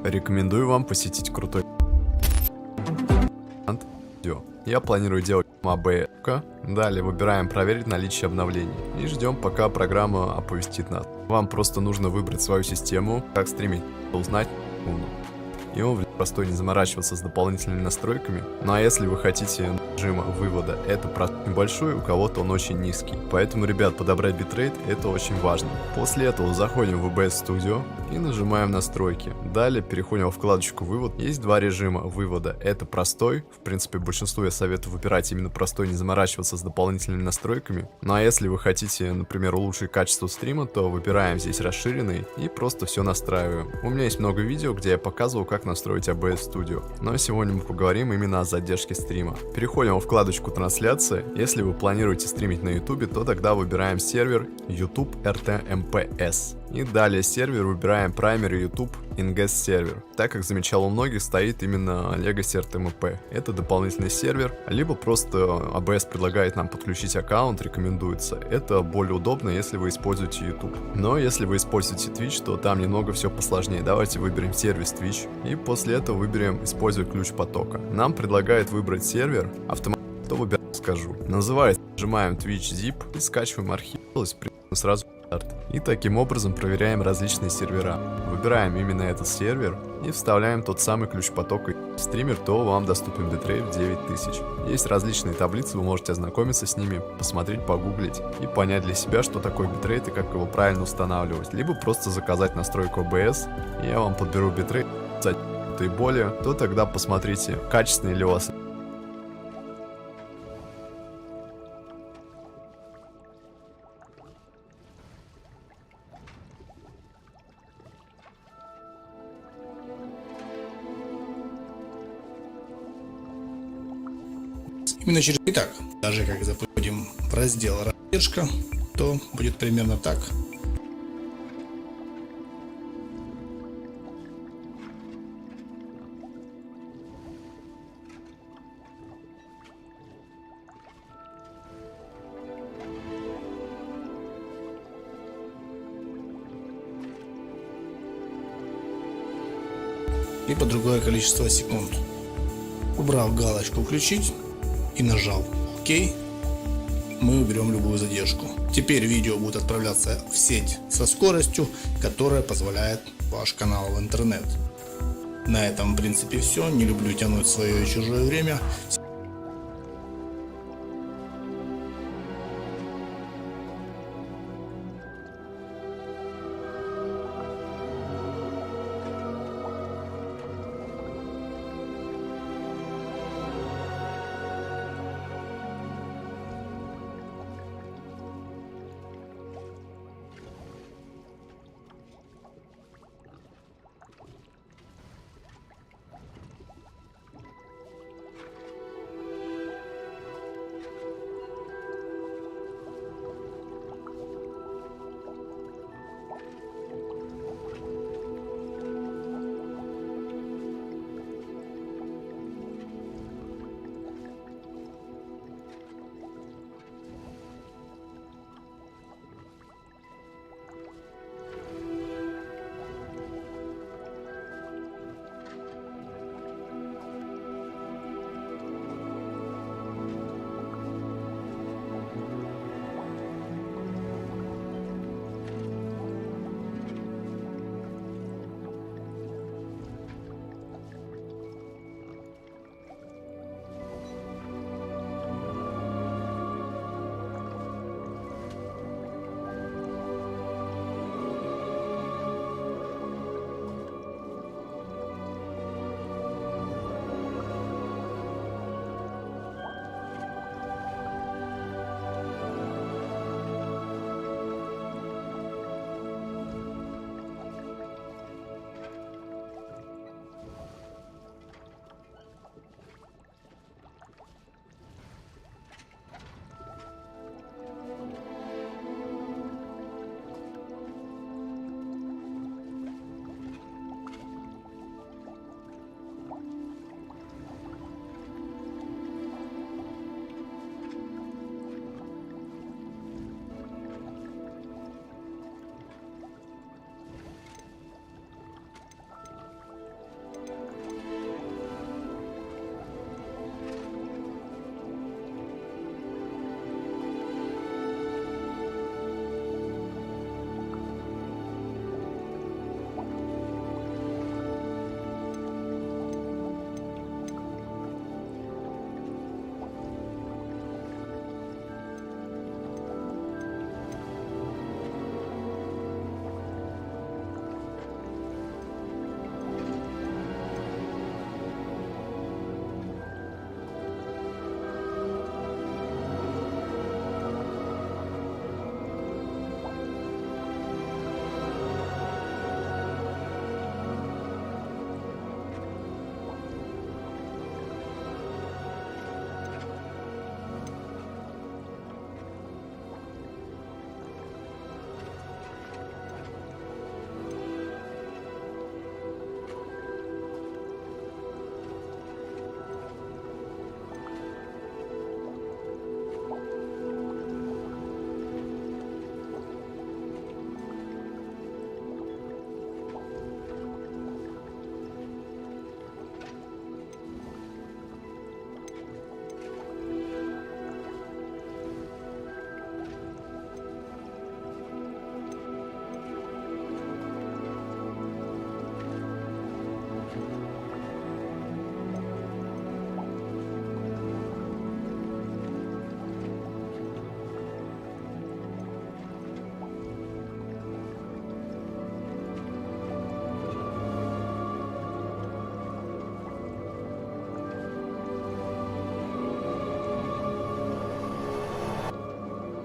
Рекомендую вам посетить крутой видео. Я планирую делать АБ. Далее выбираем проверить наличие обновлений. И ждем, пока программа оповестит нас. Вам просто нужно выбрать свою систему, как стримить, узнать. И он простой, не заморачиваться с дополнительными настройками. Ну а если вы хотите режима вывода, это небольшой, у кого-то он очень низкий. Поэтому, ребят, подобрать битрейт это очень важно. После этого заходим в OBS Studio и нажимаем настройки. Далее переходим во вкладочку вывод. Есть два режима вывода. Это простой. В принципе, большинству я советую выбирать именно простой, не заморачиваться с дополнительными настройками. Ну а если вы хотите, например, улучшить качество стрима, то выбираем здесь расширенный и просто все настраиваем. У меня есть много видео, где я показывал, как настроить OBS Studio. Но сегодня мы поговорим именно о задержке стрима. Переходим во вкладочку трансляции. Если вы планируете стримить на YouTube, то тогда выбираем сервер YouTube RTMPS. И далее сервер выбираем Primary YouTube Ingest сервер. Так как замечал, у многих стоит именно Legacy RTMP. Это дополнительный сервер, либо просто OBS предлагает нам подключить аккаунт, рекомендуется. Это более удобно, если вы используете YouTube. Но если вы используете Twitch, то там немного все посложнее. Давайте выберем сервис Twitch и после этого выберем использовать ключ потока. Нам предлагает выбрать сервер, автоматически выбираю, скажу. Называется, нажимаем Twitch Zip и скачиваем архив. Сразу и таким образом проверяем различные сервера. Выбираем именно этот сервер и вставляем тот самый ключ потока. Стример, то вам доступен битрейт 9000. Есть различные таблицы, вы можете ознакомиться с ними, посмотреть, погуглить и понять для себя, что такое битрейт и как его правильно устанавливать. Либо просто заказать настройку OBS, и я вам подберу битрейт и более, то тогда посмотрите, качественный ли у вас. Именно через... Итак, даже как заходим в раздел «Задержка», то будет примерно так. Либо другое количество секунд. Убрав галочку «Включить» и нажал ОК, мы уберем любую задержку. Теперь видео будет отправляться в сеть со скоростью, которая позволяет ваш канал в интернет. На этом в принципе все. Не люблю тянуть свое и чужое время.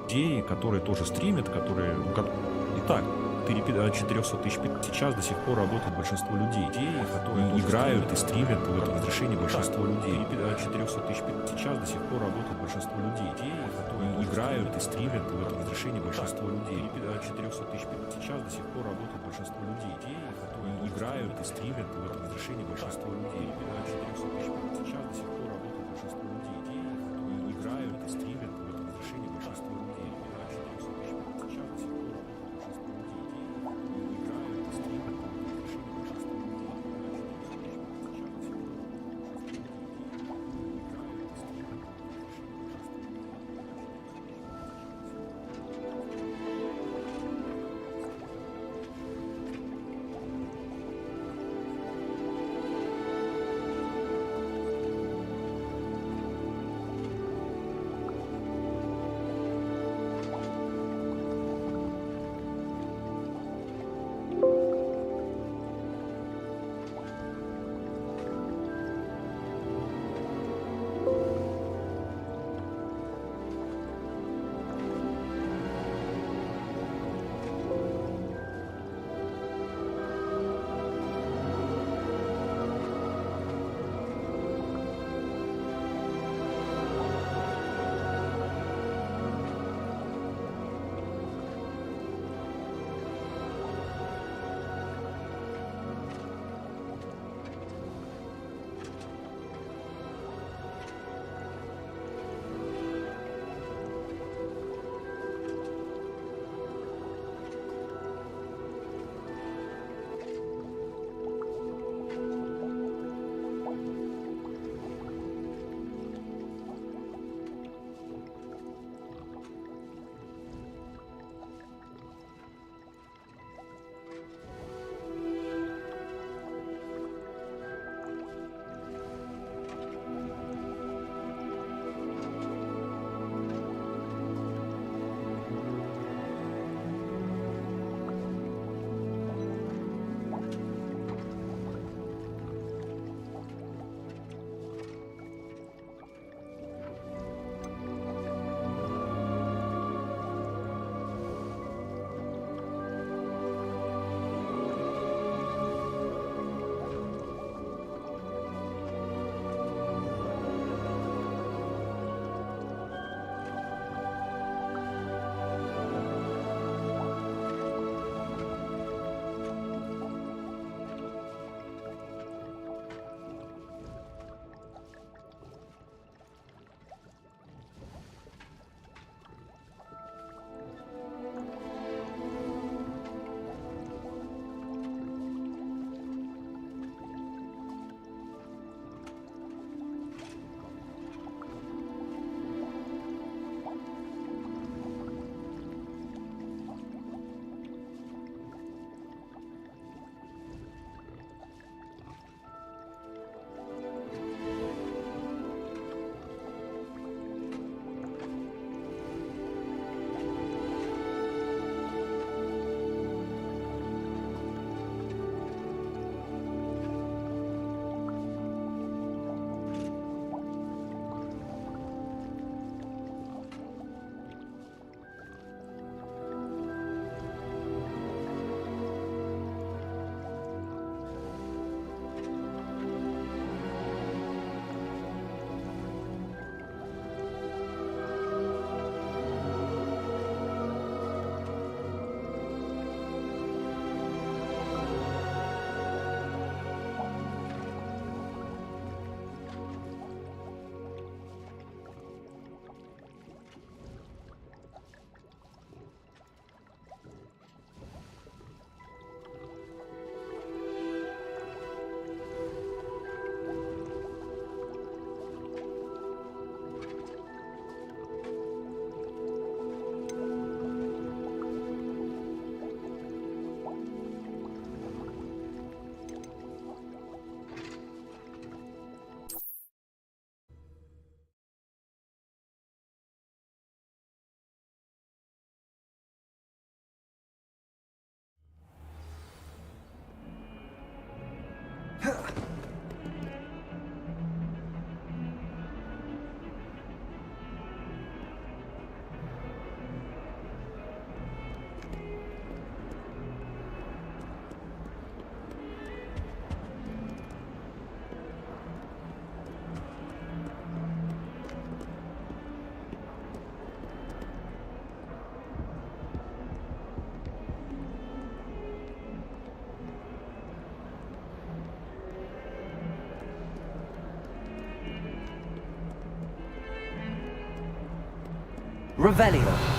людей, которые тоже стримят, которые... Итак, 400 тысяч сейчас до сих пор работает большинство людей, которые играют и стримят в этом разрешении большинство людей. 400 тысяч сейчас до сих пор работает большинство людей, которые играют и стримят в этом разрешении большинство людей. 400 тысяч сейчас до сих пор работает большинство людей, которые играют и стримят в этом разрешении большинство людей. 400 тысяч сейчас до сих пор работает большинство людей, которые играют и стримят в этом разрешении большинство людей. 400 тысяч сейчас до сих пор работает большинство людей. Revelio.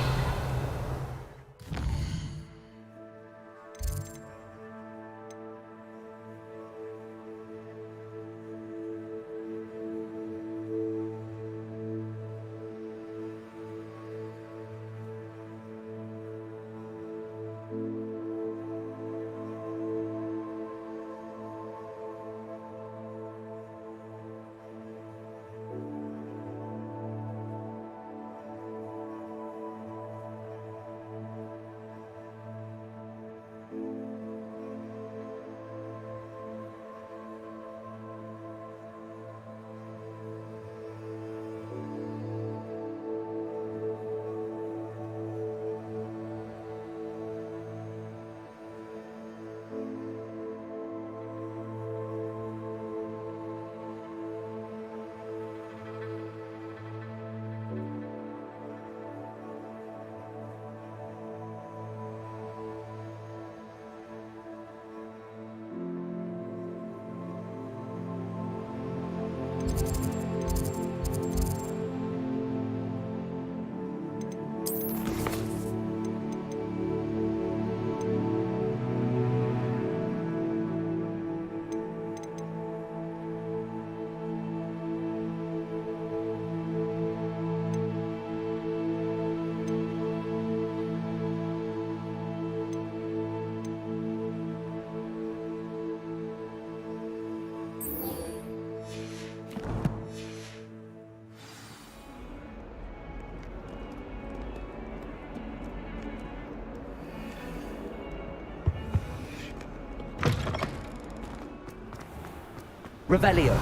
Revelio.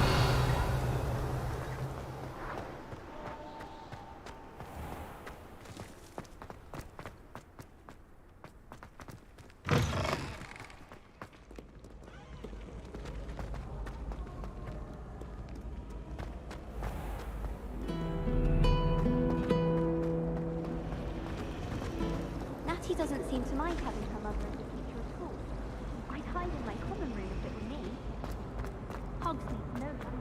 Natty doesn't seem to mind having her mother as a teacher at all. I'd hide in my common room if it were me. Hogs need to know that.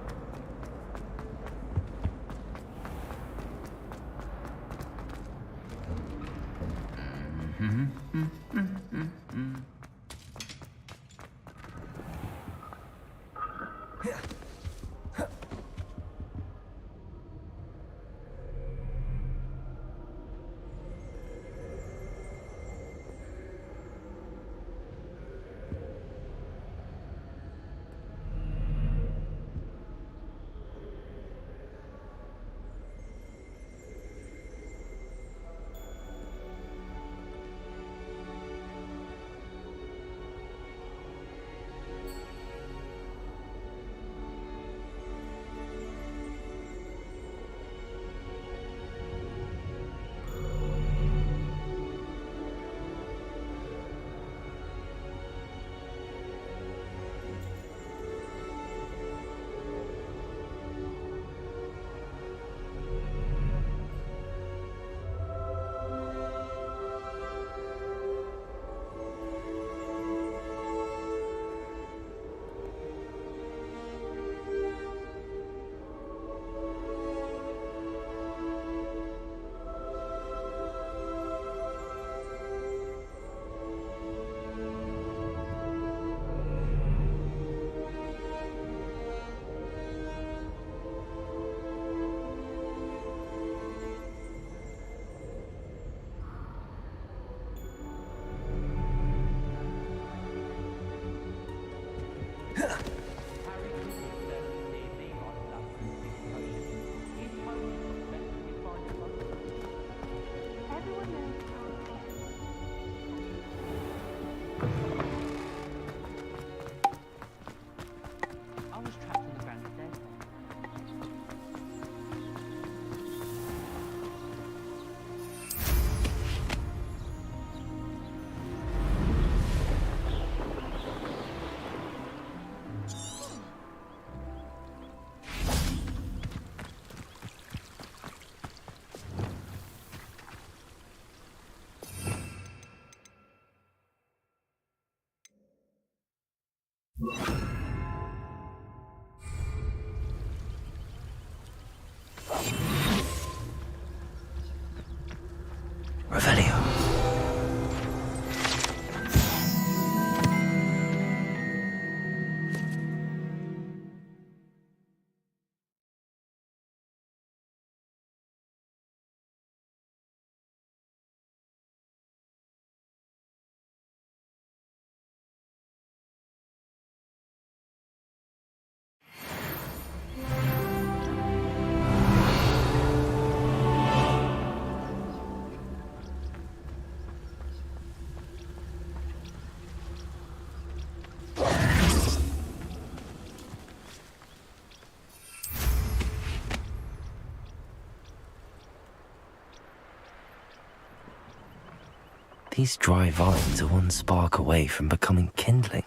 These dry vines are one spark away from becoming kindling.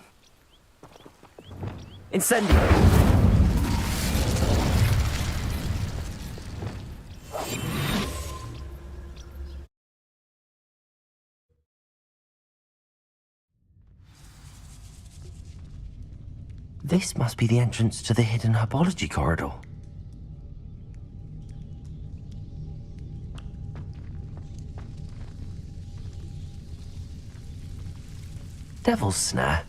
Incendio! This must be the entrance to the hidden herbology corridor. Devil's Snare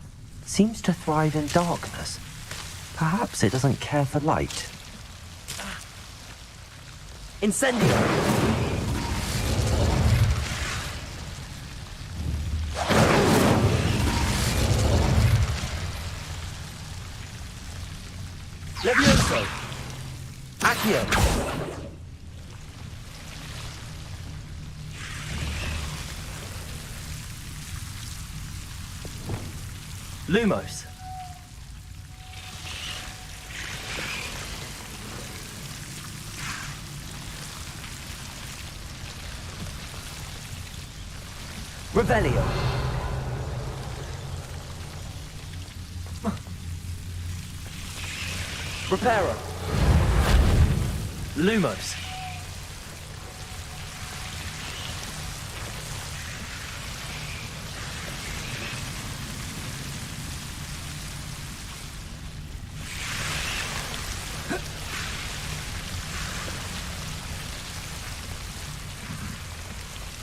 seems to thrive in darkness. Perhaps it doesn't care for light. Incendio! Levioso! Accio! Lumos! Revelio! Reparo! Lumos!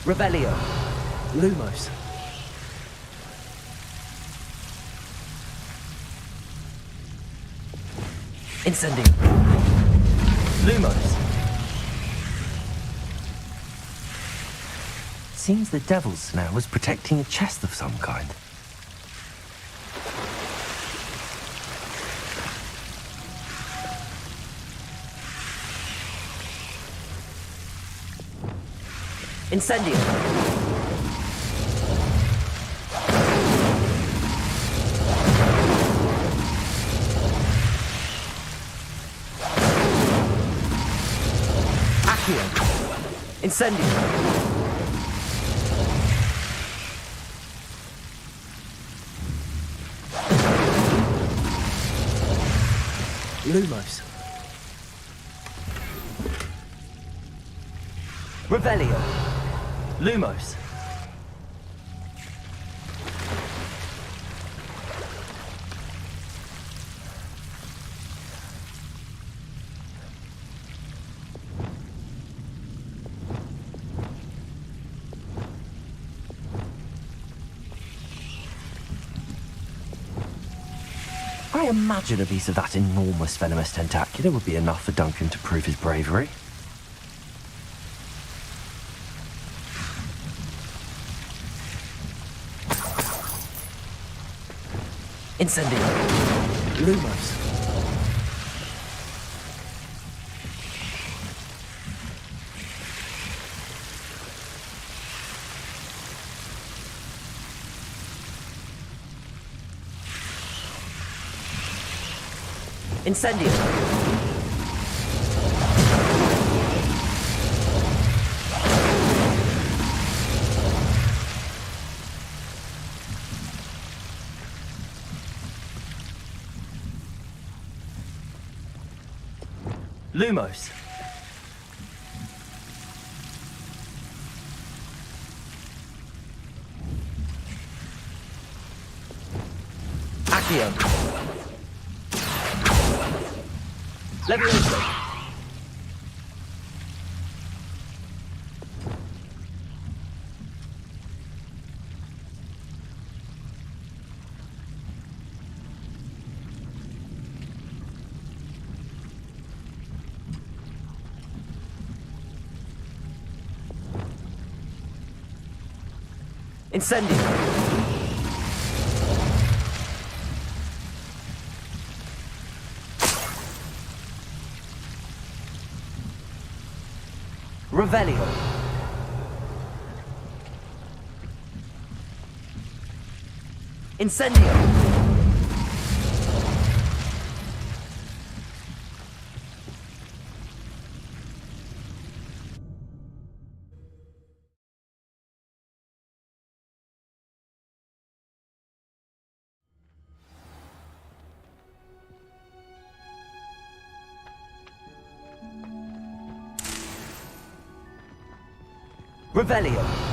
Revelio! Lumos! Incendio! Lumos! Seems the Devil's Snare was protecting a chest of some kind. Incendio! Accio! Incendio! Lumos! Revelio! Lumos! I imagine a piece of that enormous venomous tentacula would be enough for Duncan to prove his bravery. Incendio! Lumos! Incendio! Lumos! Accio! Levioso! Incendio! Revelio! Incendio! Revelio.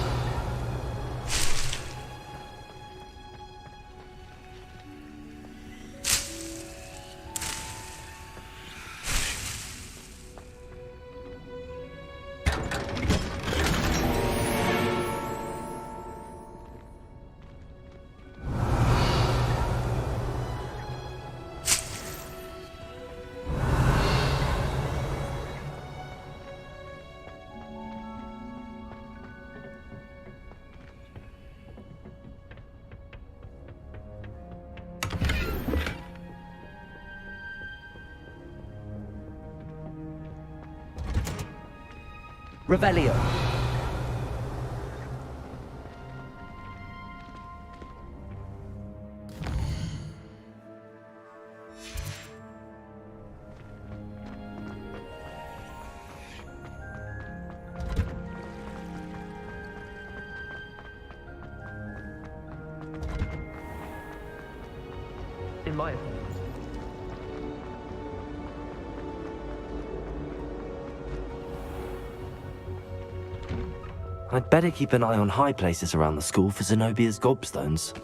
Revelio. In my I'd better keep an eye on high places around the school for Zenobia's gobstones.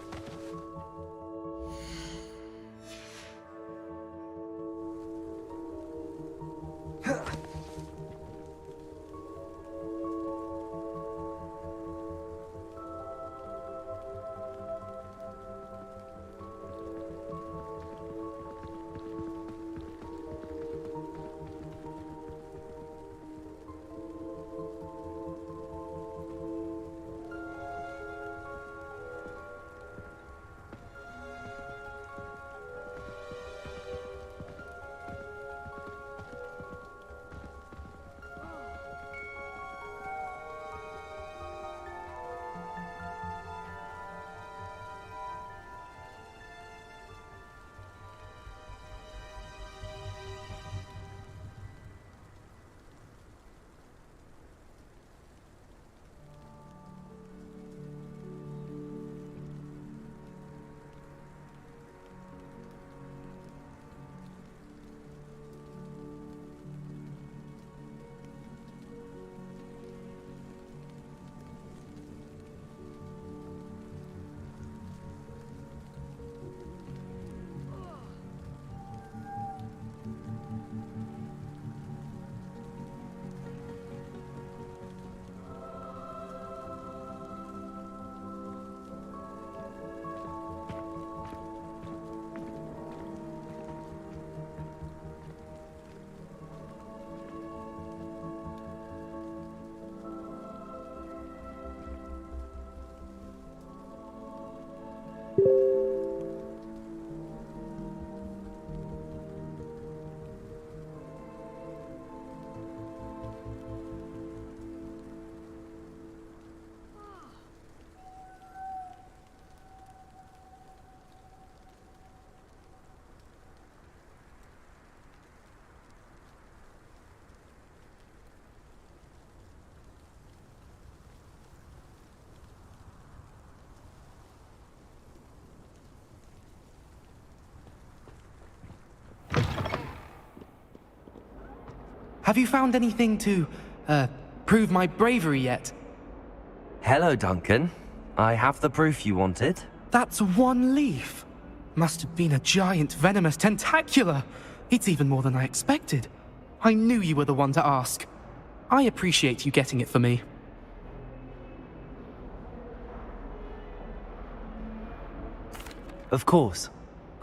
Have you found anything to, prove my bravery yet? Hello, Duncan. I have the proof you wanted. That's one leaf. Must have been a giant venomous tentacula. It's even more than I expected. I knew you were the one to ask. I appreciate you getting it for me. Of course.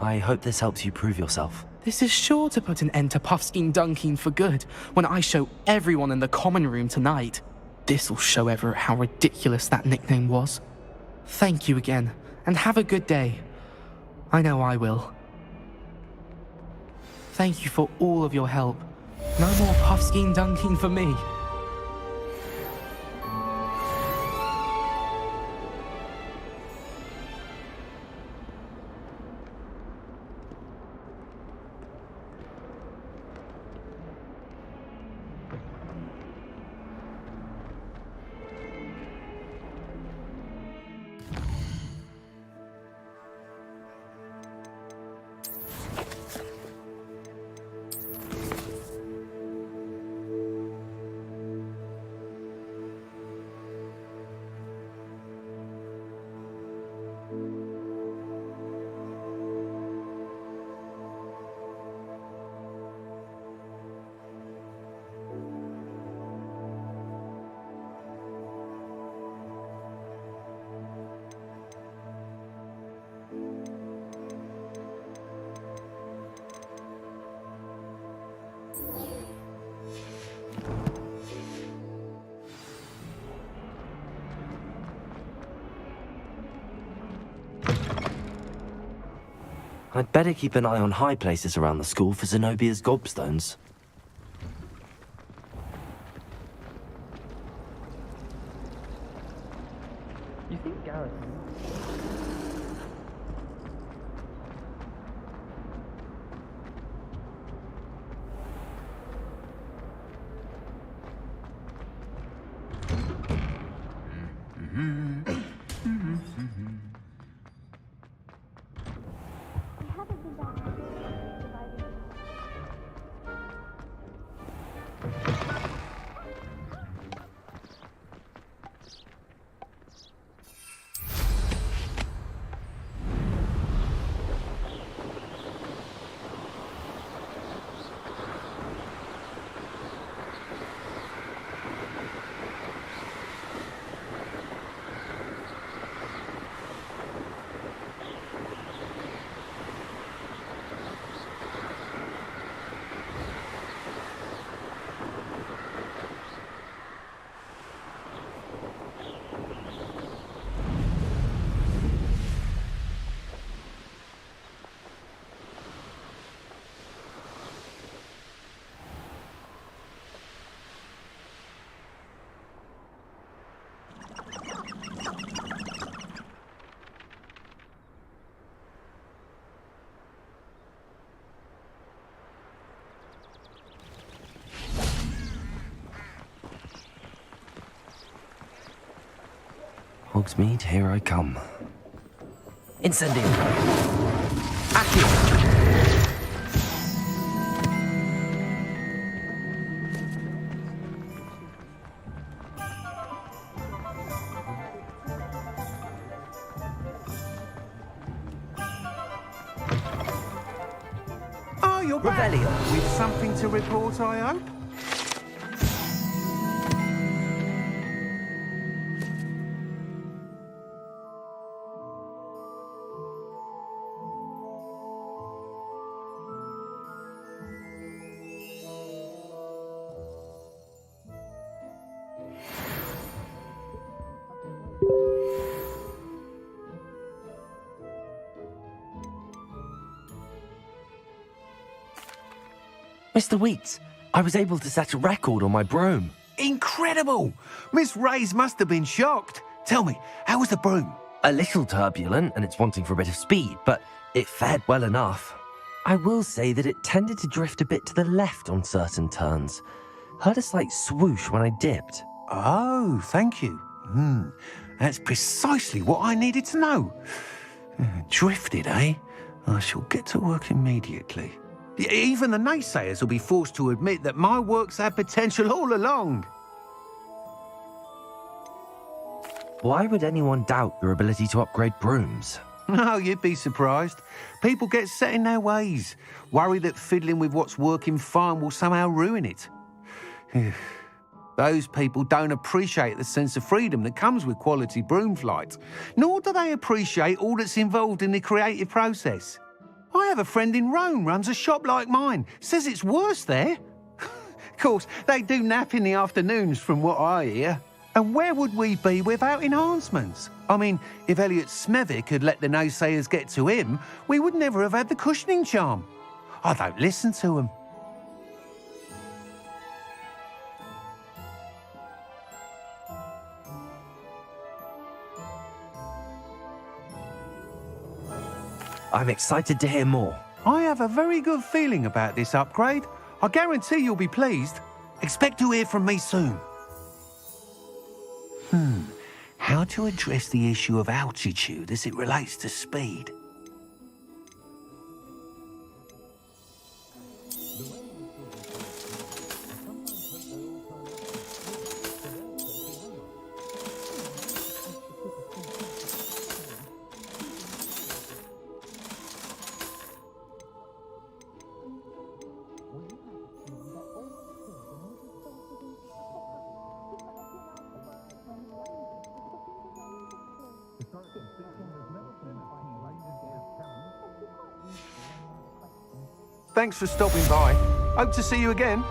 I hope this helps you prove yourself. This is sure to put an end to Puffskein Dunkin for good when I show everyone in the common room tonight. This'll show Everett how ridiculous that nickname was. Thank you again, and have a good day. I know I will. Thank you for all of your help. No more Puffskein Dunkin for me. I'd better keep an eye on high places around the school for Zenobia's gobstones. You think Gareth... I haven't been back to surviving. Hogsmeade, here I come. Incendio! Accio! Oh, you're back. Revelio! With something to report, I hope? Mr. Weeks, I was able to set a record on my broom. Incredible! Miss Ray's must have been shocked. Tell me, how was the broom? A little turbulent and it's wanting for a bit of speed, but it fared well enough. I will say that it tended to drift a bit to the left on certain turns. Heard a slight swoosh when I dipped. Oh, thank you. That's precisely what I needed to know. Drifted, eh? I shall get to work immediately. Even the naysayers will be forced to admit that my work's had potential all along. Why would anyone doubt your ability to upgrade brooms? No, you'd be surprised. People get set in their ways, worry that fiddling with what's working fine will somehow ruin it. Those people don't appreciate the sense of freedom that comes with quality broom flight, nor do they appreciate all that's involved in the creative process. I have a friend in Rome runs a shop like mine, says it's worse there. Of course, they do nap in the afternoons from what I hear. And where would we be without enhancements? I mean, if Elliot Smethwick had let the naysayers get to him, we would never have had the cushioning charm. I don't listen to them. I'm excited to hear more. I have a very good feeling about this upgrade. I guarantee you'll be pleased. Expect to hear from me soon. How to address the issue of altitude as it relates to speed? Thanks for stopping by. Hope to see you again.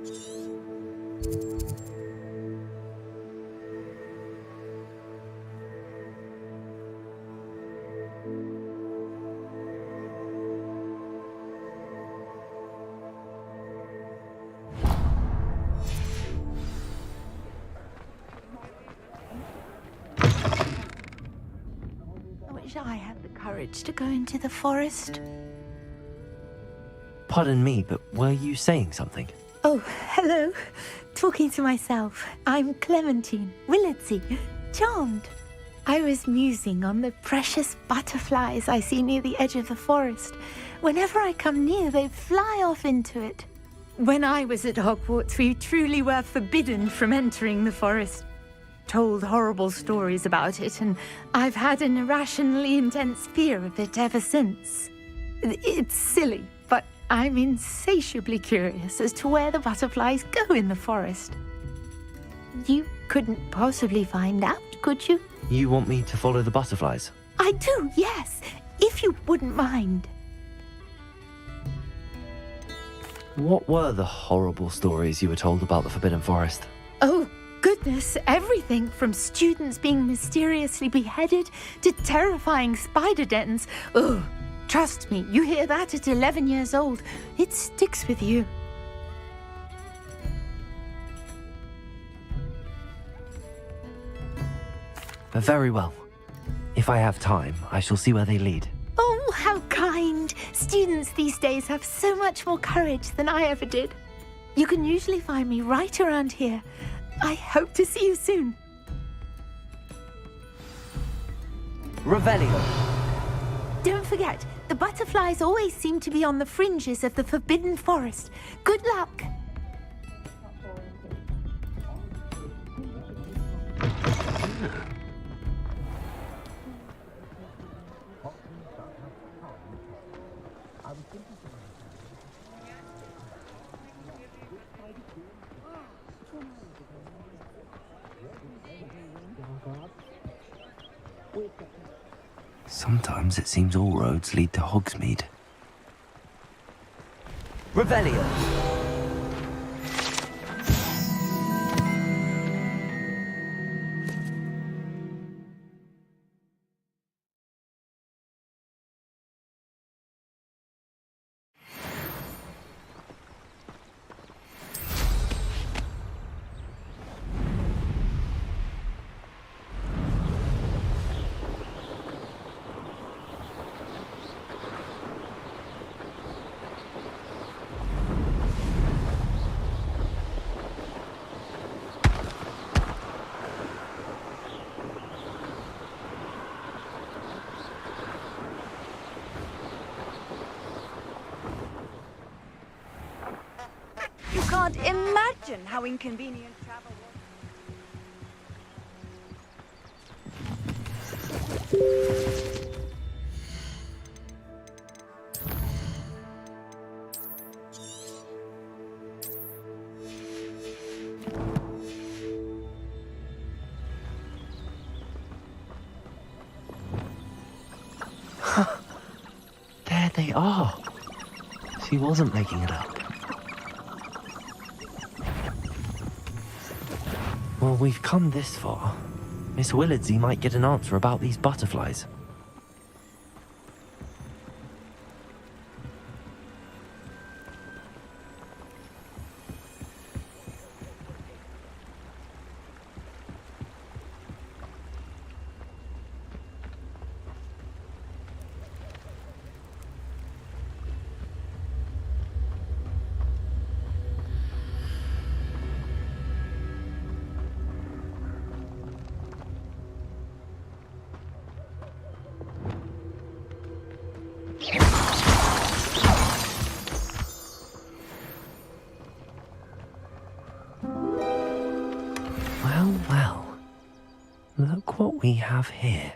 I wish I had the courage to go into the forest. Pardon me, but were you saying something? Oh, hello. Talking to myself. I'm Clementine, Willardsey, charmed. I was musing on the precious butterflies I see near the edge of the forest. Whenever I come near, they fly off into it. When I was at Hogwarts, we truly were forbidden from entering the forest. Told horrible stories about it, and I've had an irrationally intense fear of it ever since. It's silly, but I'm insatiably curious as to where the butterflies go in the forest. You couldn't possibly find out, could you? You want me to follow the butterflies? I do, yes, if you wouldn't mind. What were the horrible stories you were told about the Forbidden Forest? Oh, goodness, everything from students being mysteriously beheaded to terrifying spider dens. Ugh, trust me, you hear that at 11 years old, it sticks with you. Very well. If I have time, I shall see where they lead. Oh, how kind. Students these days have so much more courage than I ever did. You can usually find me right around here. I hope to see you soon. Revelio. Don't forget, the butterflies always seem to be on the fringes of the Forbidden Forest. Good luck. Sometimes it seems all roads lead to Hogsmeade. Revelio. You can't imagine how inconvenient travel was. There they are. She wasn't making it up. Well, we've come this far. Miss Willardsey might get an answer about these butterflies. Well, well. Look what we have here.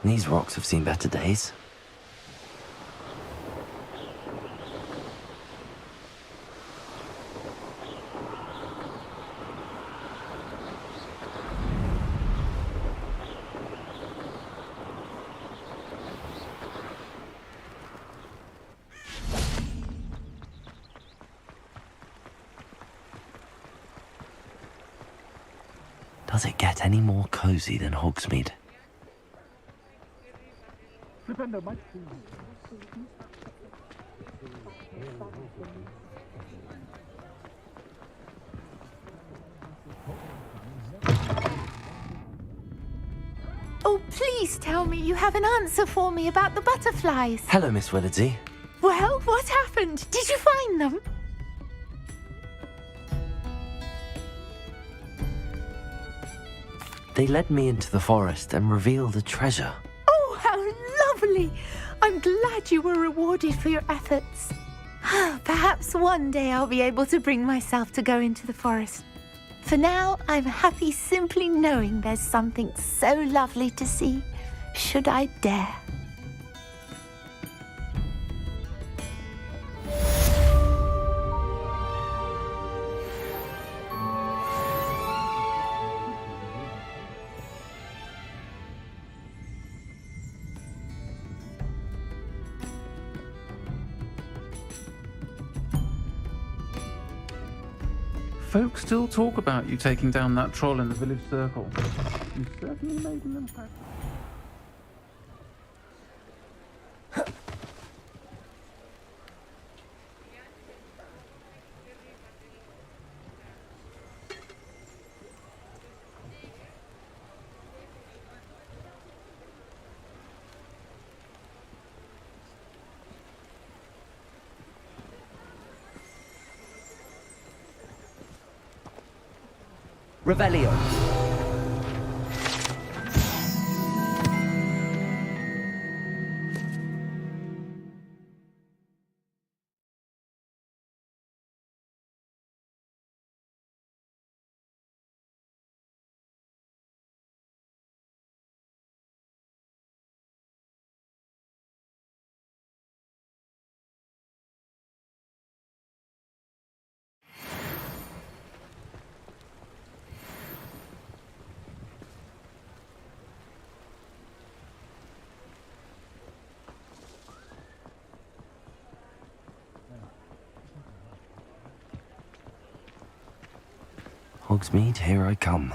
These rocks have seen better days. Does it get any more cozy than Hogsmeade? Oh, please tell me you have an answer for me about the butterflies. Hello, Miss Willardsey. Well, what happened? Did you find them? They led me into the forest and revealed a treasure. Oh, how lovely! I'm glad you were rewarded for your efforts. Perhaps one day I'll be able to bring myself to go into the forest. For now, I'm happy simply knowing there's something so lovely to see, should I dare. Folks still talk about you taking down that troll in the village circle. You certainly made an impact. Revelio. Hogsmeade, here I come.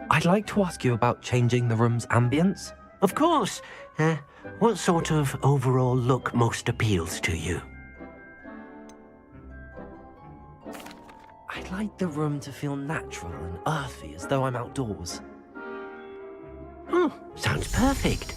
I'd like to ask you about changing the room's ambience. Of course. What sort of overall look most appeals to you? I'd like the room to feel natural and earthy, as though I'm outdoors. Oh, sounds perfect.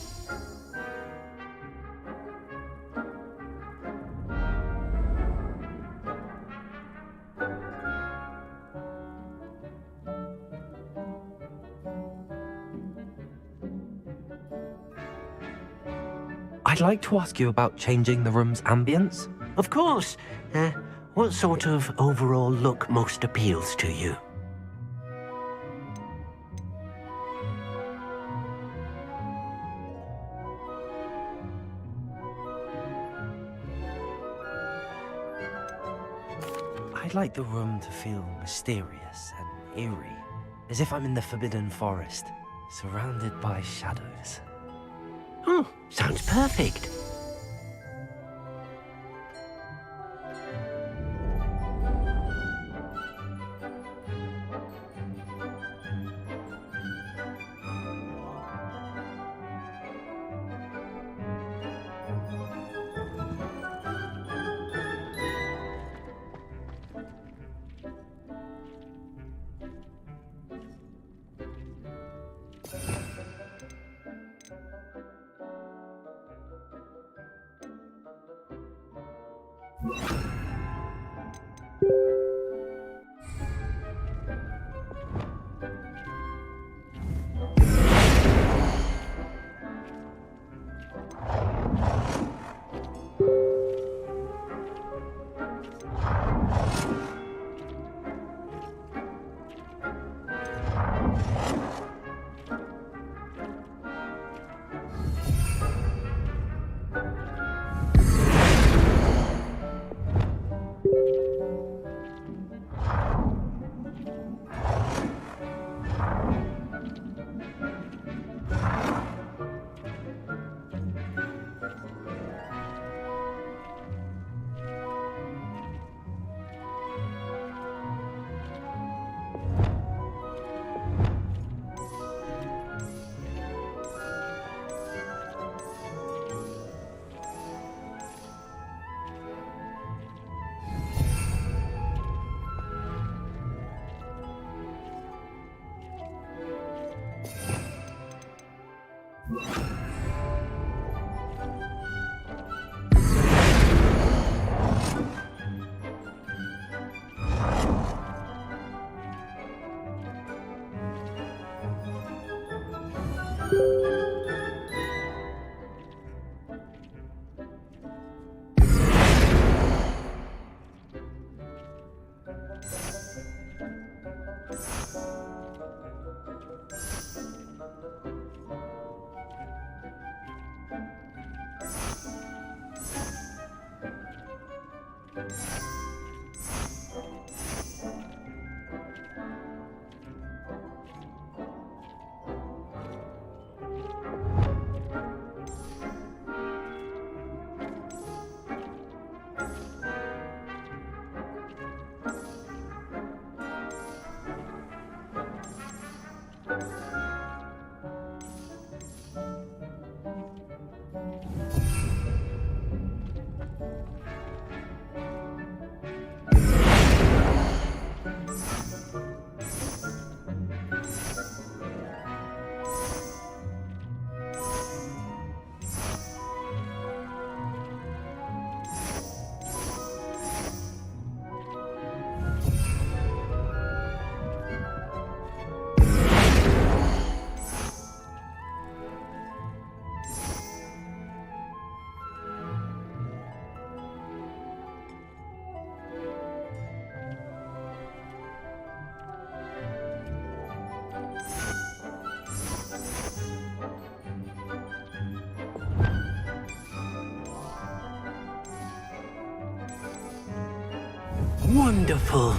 I'd like to ask you about changing the room's ambience. Of course. What sort of overall look most appeals to you? I'd like the room to feel mysterious and eerie, as if I'm in the Forbidden Forest, surrounded by shadows. Oh, sounds perfect. Wonderful.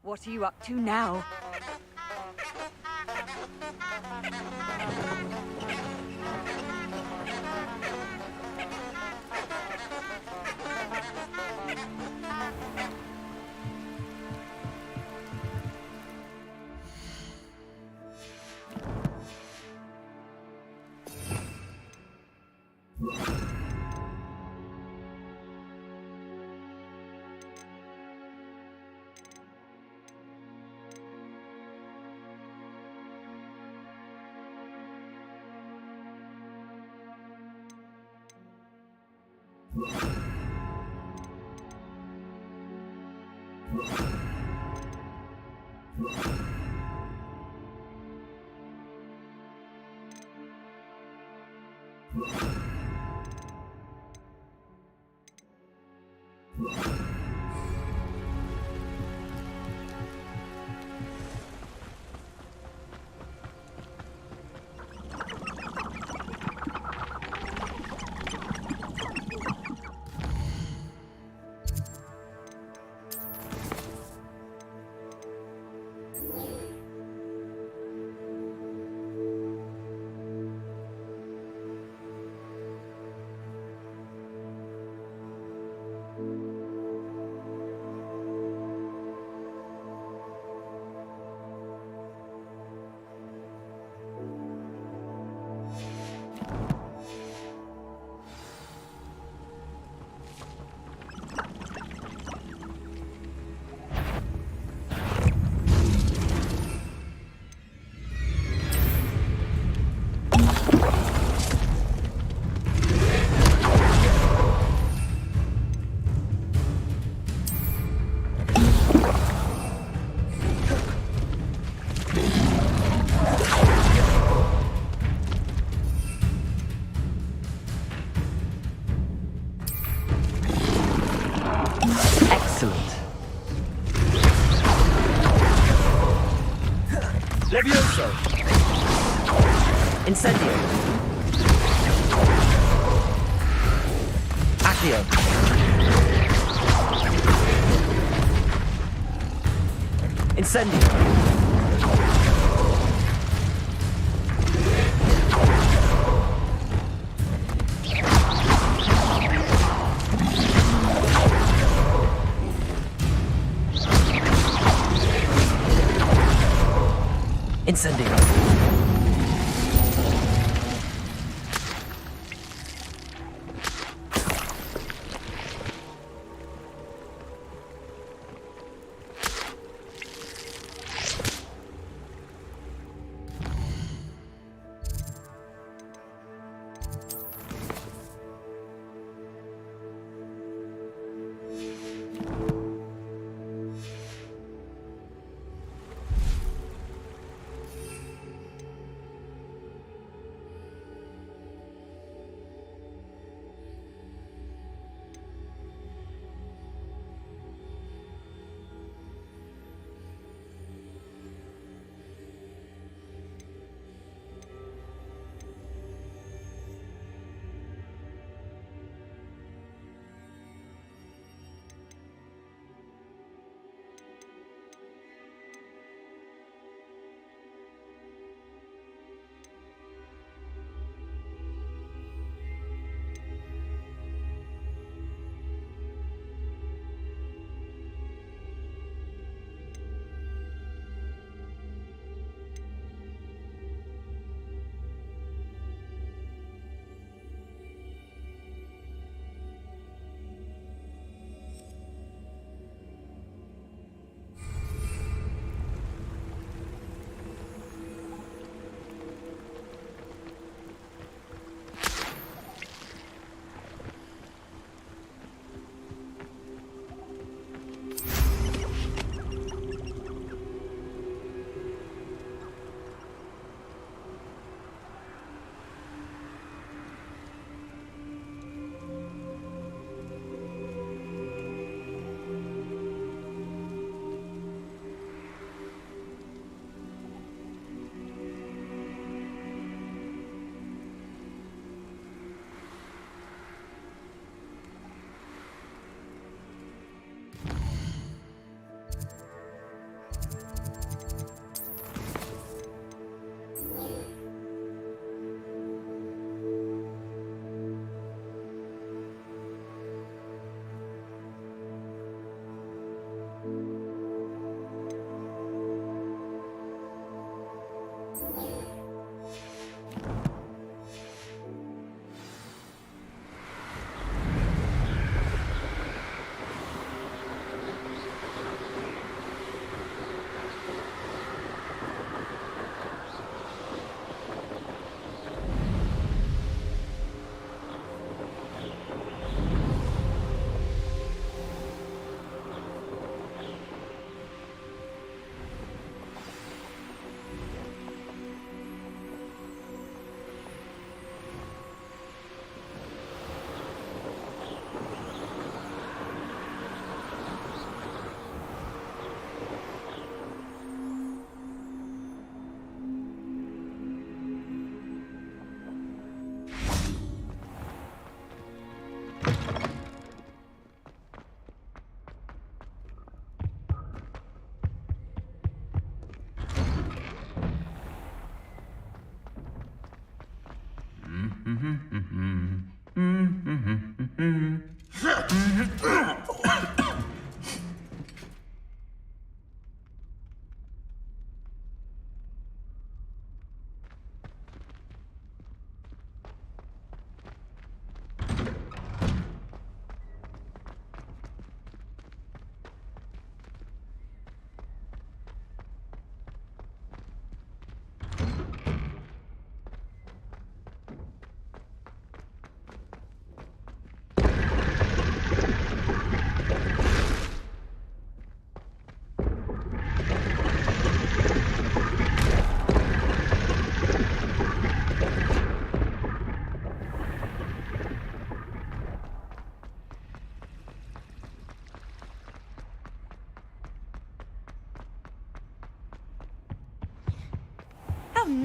What are you up to now? Incendio. Accio. Incendio. Incendio.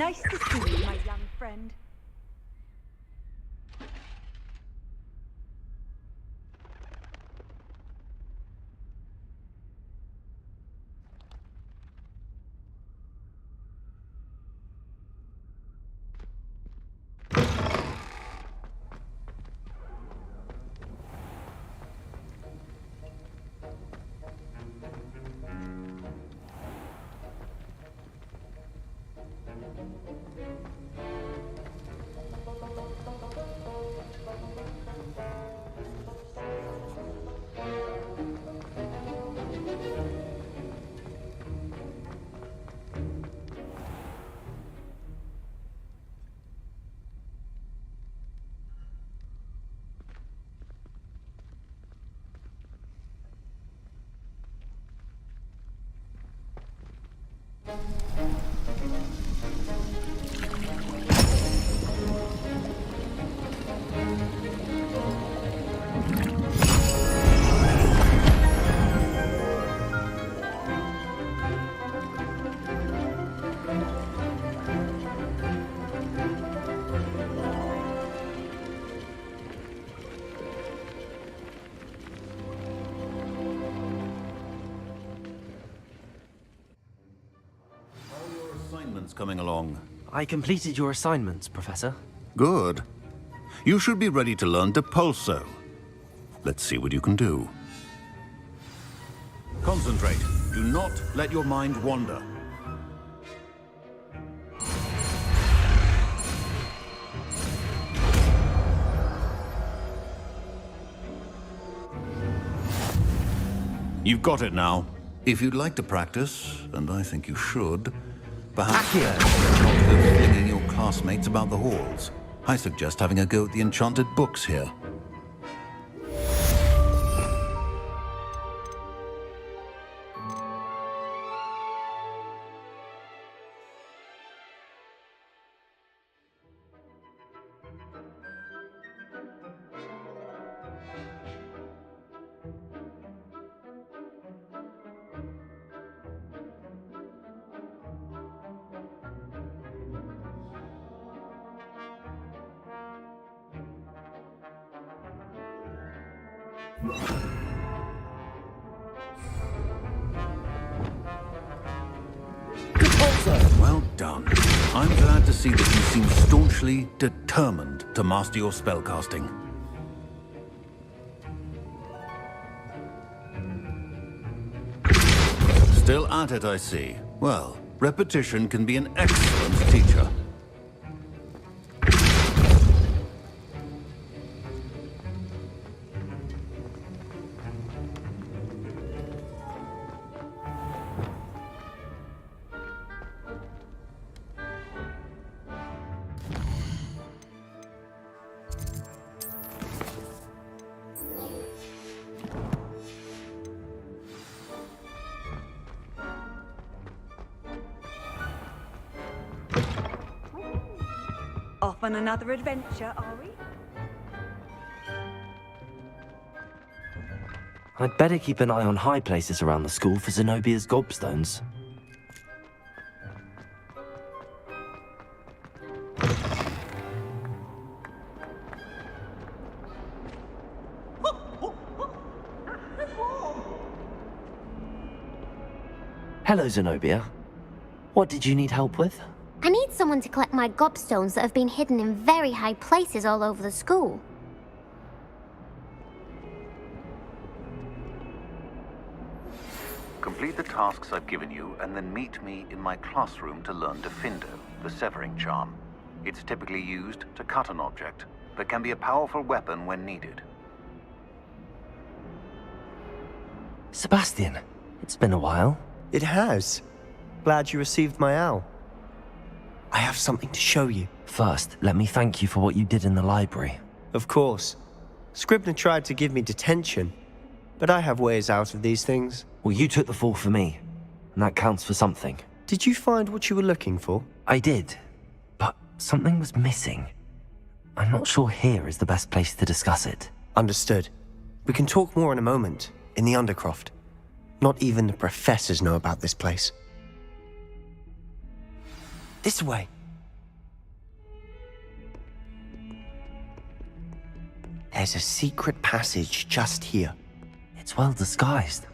Nice to see you, my young friend. Coming along. I completed your assignments, Professor. Good. You should be ready to learn Depulso. Let's see what you can do. Concentrate. Do not let your mind wander. You've got it now. If you'd like to practice, and I think you should, perhaps not go flinging your classmates about the halls. I suggest having a go at the enchanted books here. Well done. I'm glad to see that you seem staunchly determined to master your spellcasting. Still at it, I see. Well, repetition can be an excellent teacher. Off on another adventure, are we? I'd better keep an eye on high places around the school for Zenobia's gobstones. Hello, Zenobia. What did you need help with? I need someone to collect my gobstones that have been hidden in very high places all over the school. Complete the tasks I've given you, and then meet me in my classroom to learn Defindo, the severing charm. It's typically used to cut an object, but can be a powerful weapon when needed. Sebastian, it's been a while. It has. Glad you received my owl. I have something to show you. First, let me thank you for what you did in the library. Of course. Scribner tried to give me detention, but I have ways out of these things. Well, you took the fall for me, and that counts for something. Did you find what you were looking for? I did, but something was missing. I'm not sure here is the best place to discuss it. Understood. We can talk more in a moment, in the Undercroft. Not even the professors know about this place. This way. There's a secret passage just here. It's well disguised.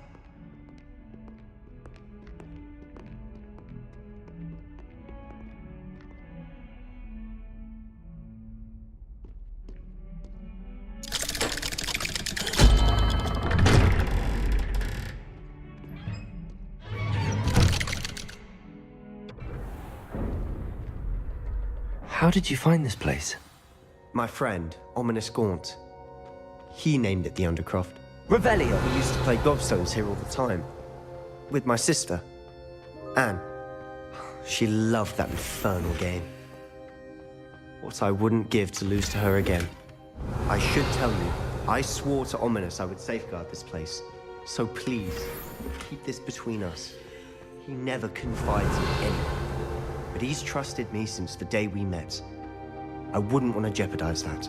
How did you find this place? My friend, Ominous Gaunt. He named it the Undercroft. Revelio. We used to play gobstones here all the time. With my sister, Anne. She loved that infernal game. What I wouldn't give to lose to her again. I should tell you, I swore to Ominous I would safeguard this place. So please, keep this between us. He never confides in anyone. But he's trusted me since the day we met. I wouldn't want to jeopardize that.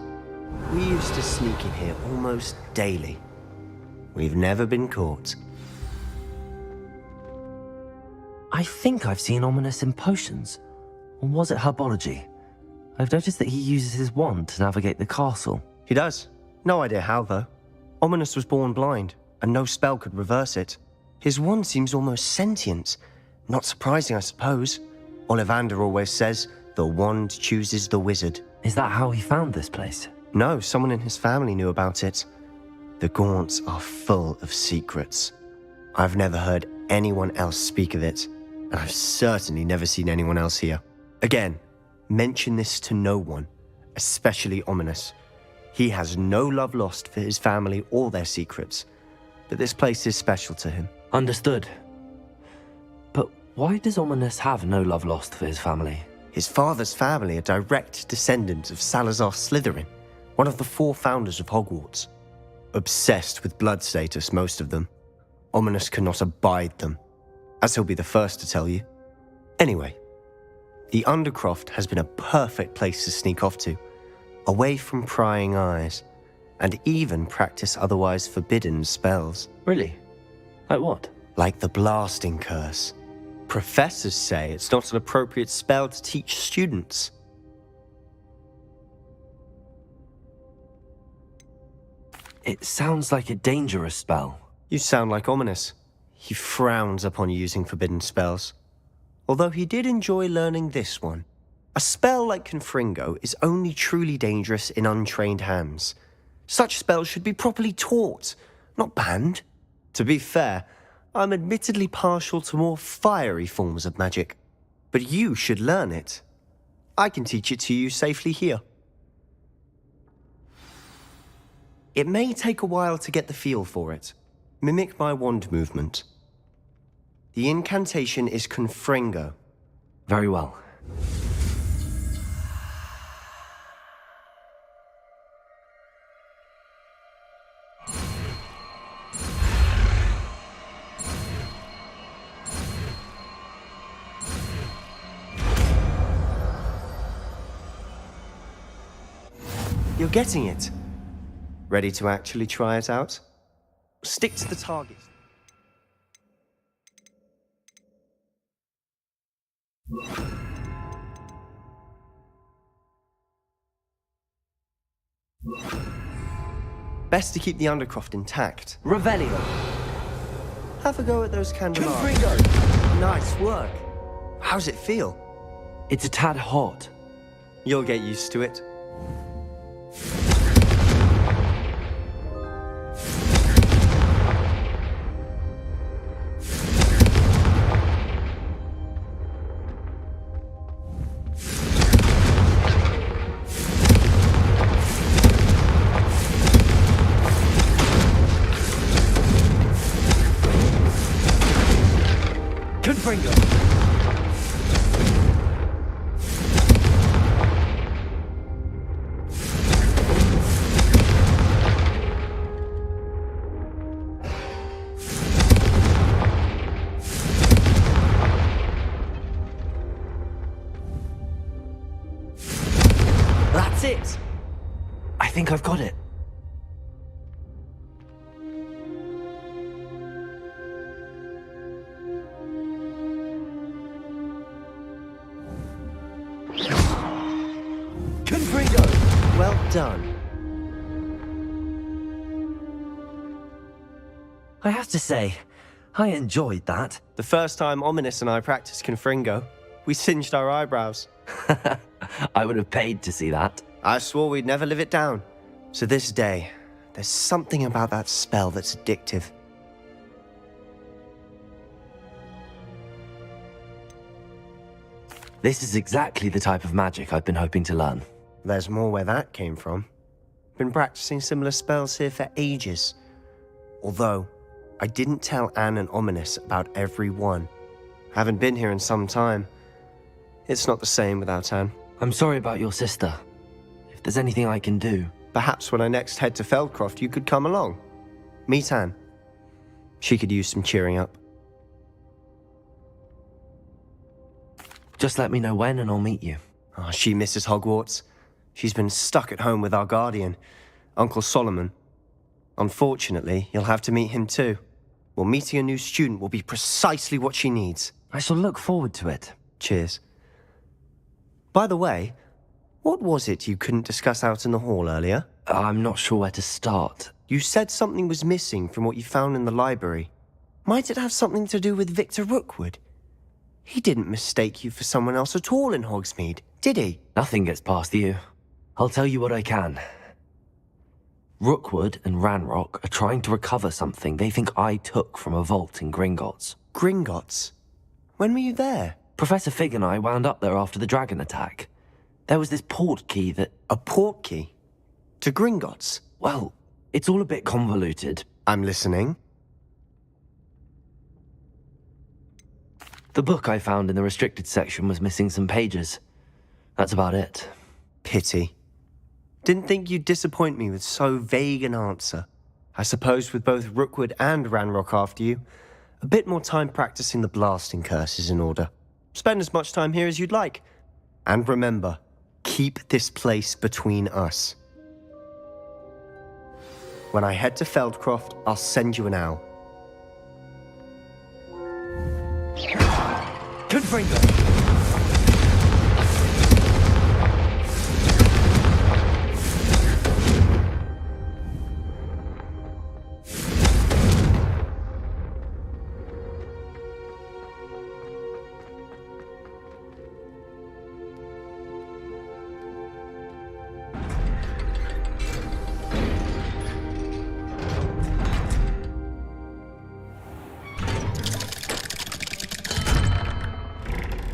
We used to sneak in here almost daily. We've never been caught. I think I've seen Ominous in potions. Or was it herbology? I've noticed that he uses his wand to navigate the castle. He does. No idea how, though. Ominous was born blind, and no spell could reverse it. His wand seems almost sentient. Not surprising, I suppose. Ollivander always says, the wand chooses the wizard. Is that how he found this place? No, someone in his family knew about it. The Gaunts are full of secrets. I've never heard anyone else speak of it, and I've certainly never seen anyone else here. Again, mention this to no one, especially Ominous. He has no love lost for his family or their secrets, but this place is special to him. Understood. But why does Ominous have no love lost for his family? His father's family are direct descendants of Salazar Slytherin, one of the 4 founders of Hogwarts. Obsessed with blood status, most of them. Ominous cannot abide them, as he'll be the first to tell you. Anyway, the Undercroft has been a perfect place to sneak off to, away from prying eyes, and even practice otherwise forbidden spells. Really? Like what? Like the blasting curse. Professors say it's not an appropriate spell to teach students. It sounds like a dangerous spell. You sound like Ominous. He frowns upon using forbidden spells. Although he did enjoy learning this one. A spell like Confringo is only truly dangerous in untrained hands. Such spells should be properly taught, not banned. To be fair, I'm admittedly partial to more fiery forms of magic. But you should learn it. I can teach it to you safely here. It may take a while to get the feel for it. Mimic my wand movement. The incantation is Confringo. Very well. You're getting it. Ready to actually try it out? Stick to the target. Best to keep the Undercroft intact. Revelio. Have a go at those candelabras. Nice work. How's it feel? It's a tad hot. You'll get used to it. That's it! I think I've got it. Confringo! Well done. I have to say, I enjoyed that. The first time Ominous and I practiced Confringo, we singed our eyebrows. I would have paid to see that. I swore we'd never live it down. So this day, there's something about that spell that's addictive. This is exactly the type of magic I've been hoping to learn. There's more where that came from. Been practicing similar spells here for ages. Although, I didn't tell Anne and Ominous about every one. Haven't been here in some time. It's not the same without Anne. I'm sorry about your sister. If there's anything I can do... Perhaps when I next head to Feldcroft, you could come along. Meet Anne. She could use some cheering up. Just let me know when and I'll meet you. Oh, she misses Hogwarts. She's been stuck at home with our guardian, Uncle Solomon. Unfortunately, you'll have to meet him too. Well, meeting a new student will be precisely what she needs. I shall look forward to it. Cheers. By the way, what was it you couldn't discuss out in the hall earlier? I'm not sure where to start. You said something was missing from what you found in the library. Might it have something to do with Victor Rookwood? He didn't mistake you for someone else at all in Hogsmeade, did he? Nothing gets past you. I'll tell you what I can. Rookwood and Ranrock are trying to recover something they think I took from a vault in Gringotts. Gringotts? When were you there? Professor Fig and I wound up there after the dragon attack. There was this port key that... A port key? To Gringotts? Well, it's all a bit convoluted. I'm listening. The book I found in the restricted section was missing some pages. That's about it. Pity. Didn't think you'd disappoint me with so vague an answer. I suppose with both Rookwood and Ranrock after you, a bit more time practicing the blasting curse is in order. Spend as much time here as you'd like. And remember, keep this place between us. When I head to Feldcroft, I'll send you an owl. Confringo!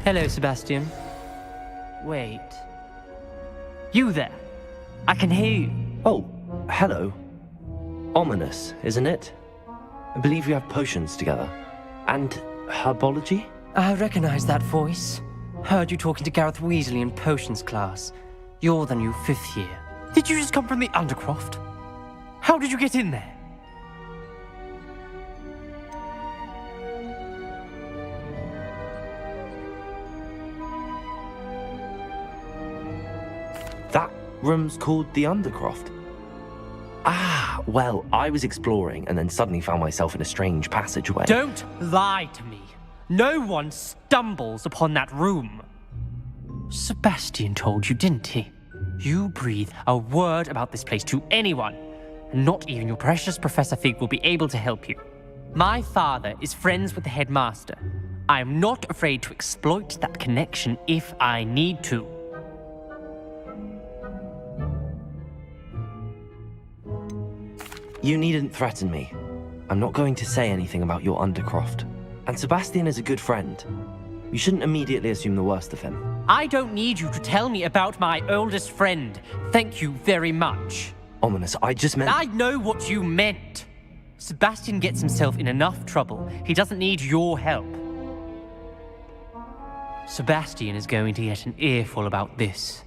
Hello, Sebastian. Wait. You there? I can hear you. Oh, hello. Ominous, isn't it? I believe we have potions together. And herbology? I recognize that voice. Heard you talking to Gareth Weasley in potions class. You're the new 5th year. Did you just come from the Undercroft? How did you get in there? That room's called the Undercroft. Ah, well, I was exploring and then suddenly found myself in a strange passageway. Don't lie to me. No one stumbles upon that room. Sebastian told you, didn't he? You breathe a word about this place to anyone, and not even your precious Professor Fig will be able to help you. My father is friends with the headmaster. I am not afraid to exploit that connection if I need to. You needn't threaten me. I'm not going to say anything about your Undercroft. And Sebastian is a good friend. You shouldn't immediately assume the worst of him. I don't need you to tell me about my oldest friend. Thank you very much. Ominous, I just meant... I know what you meant. Sebastian gets himself in enough trouble. He doesn't need your help. Sebastian is going to get an earful about this.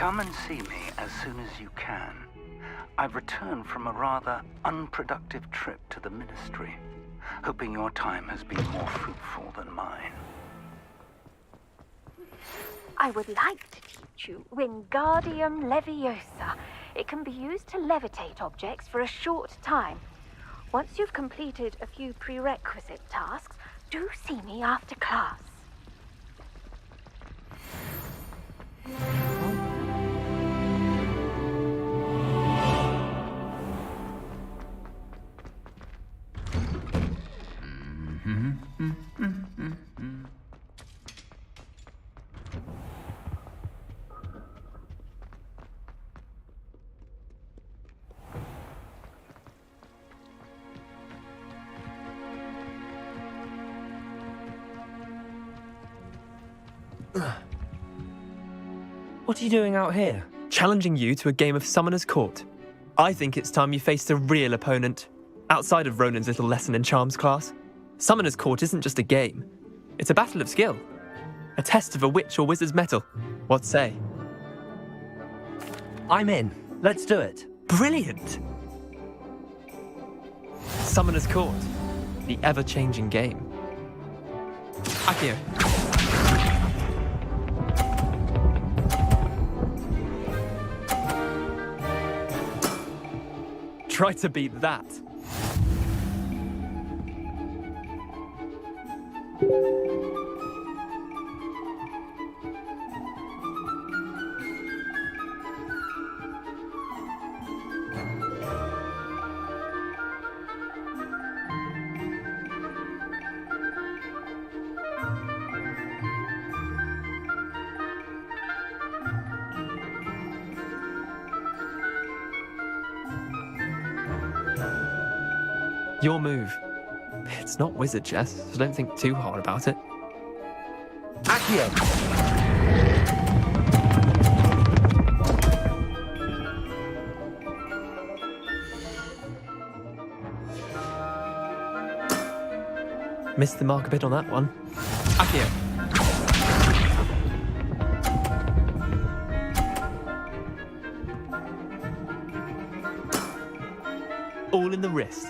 Come and see me as soon as you can. I've returned from a rather unproductive trip to the Ministry, hoping your time has been more fruitful than mine. I would like to teach you Wingardium Leviosa. It can be used to levitate objects for a short time. Once you've completed a few prerequisite tasks, do see me after class. What are you doing out here? Challenging you to a game of Summoner's Court. I think it's time you faced a real opponent, outside of Ronan's little lesson in charms class. Summoner's Court isn't just a game. It's a battle of skill. A test of a witch or wizard's mettle. What say? I'm in. Let's do it. Brilliant! Summoner's Court. The ever-changing game. Akio. Try to beat that. Your move. It's not wizard chess, so don't think too hard about it. Accio! Missed the mark a bit on that one. Accio. All in the wrist.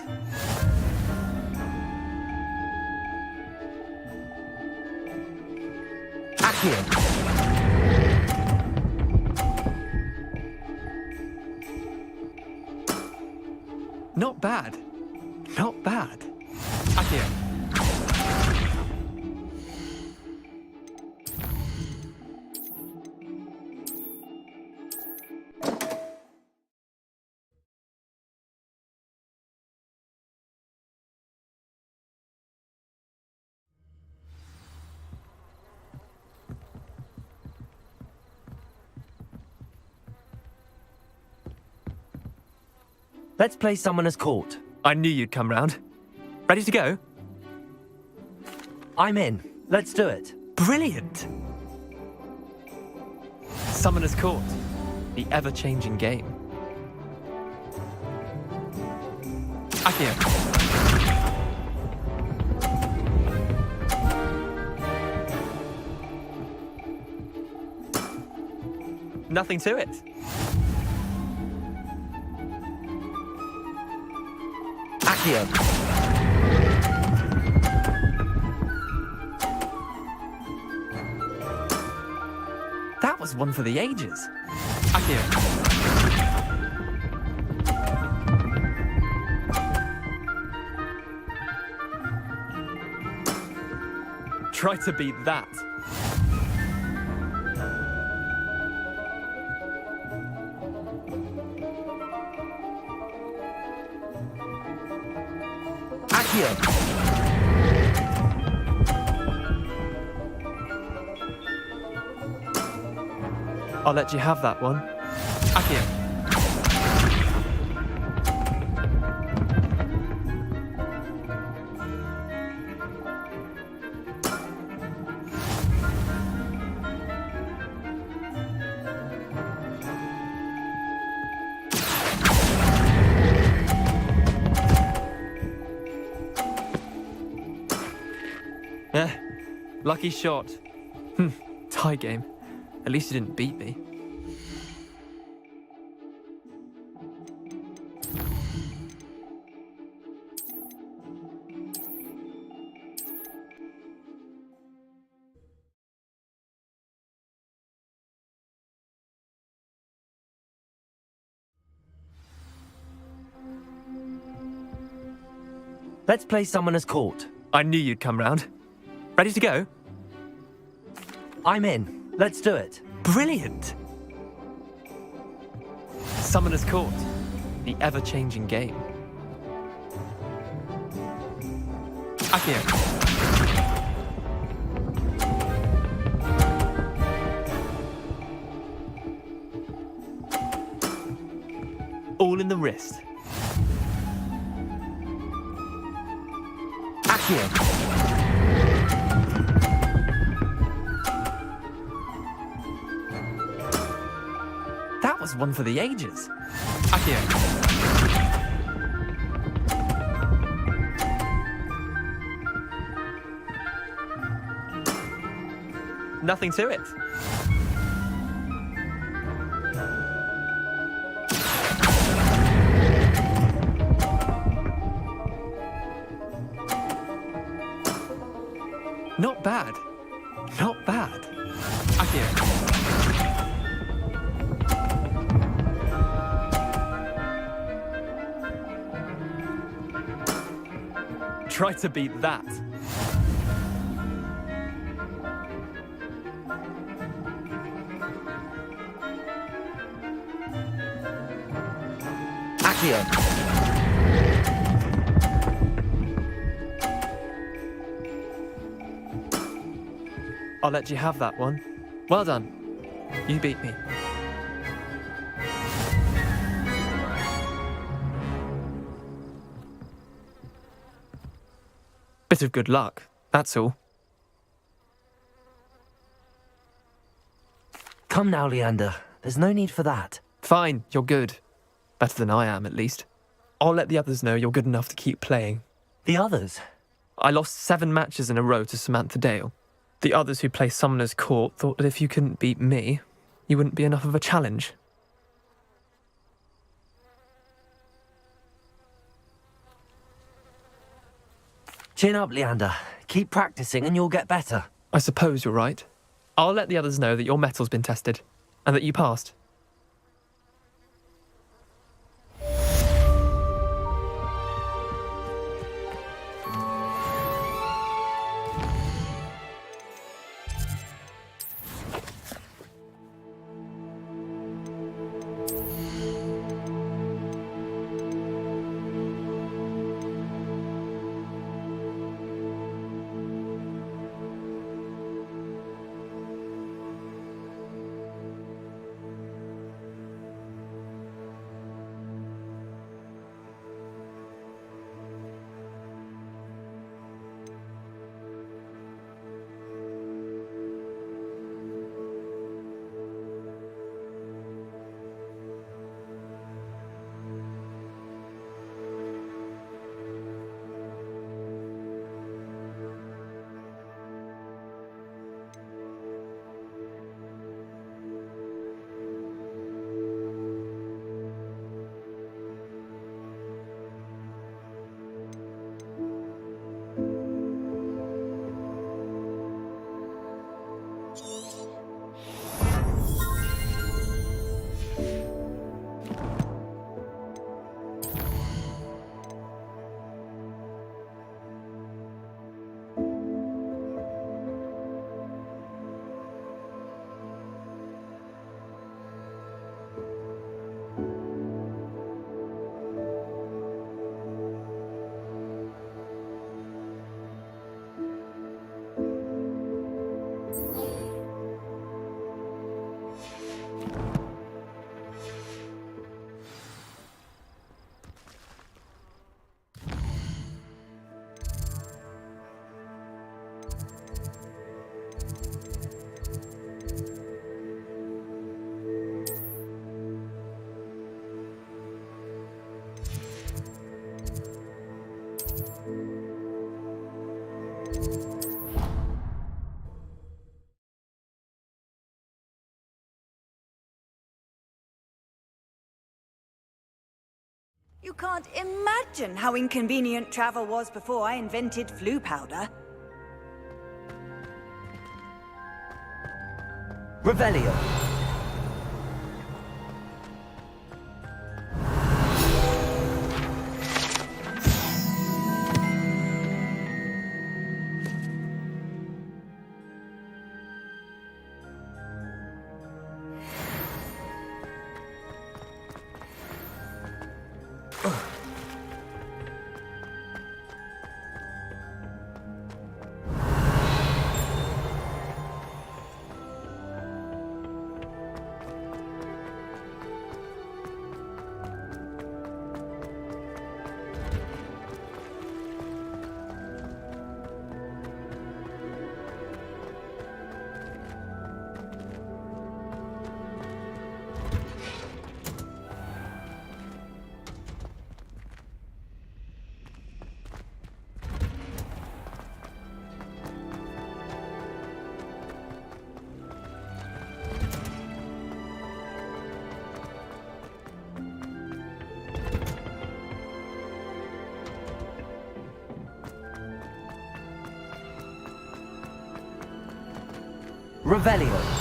Not bad. Not bad. Akio. Let's play Summoner's Court. I knew you'd come round. Ready to go? I'm in. Let's do it. Brilliant! Summoner's Court. The ever-changing game. Akio. Nothing to it. Accio. That was one for the ages. Akio. Try to beat that. I'll let you have that one. Akio. Lucky shot. Tie game. At least you didn't beat me. Let's play Summoner's Court. I knew you'd come round. Ready to go? I'm in. Let's do it. Brilliant! Summoner's Court. The ever-changing game. Accio. All in the wrist. Accio. That was one for the ages. Accio. Nothing to it. Not bad. Not bad. Accio. Try to beat that. Accio. I'll let you have that one. Well done. You beat me. Bit of good luck, that's all. Come now, Leander. There's no need for that. Fine, you're good. Better than I am, at least. I'll let the others know you're good enough to keep playing. The others? I lost 7 matches in a row to Samantha Dale. The others who play Summoner's Court thought that if you couldn't beat me, you wouldn't be enough of a challenge. Chin up, Leander. Keep practicing and you'll get better. I suppose you're right. I'll let the others know that your metal's been tested, and that you passed. You can't imagine how inconvenient travel was before I invented flu powder. Revelio. Revelio.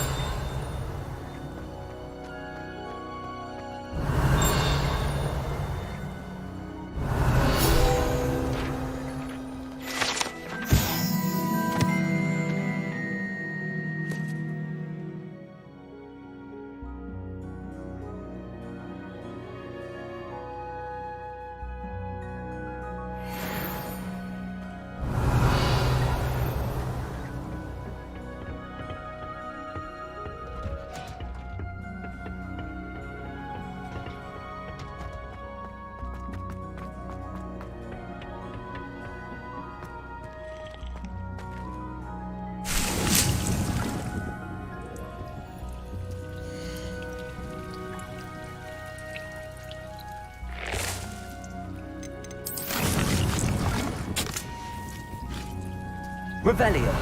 Revelio.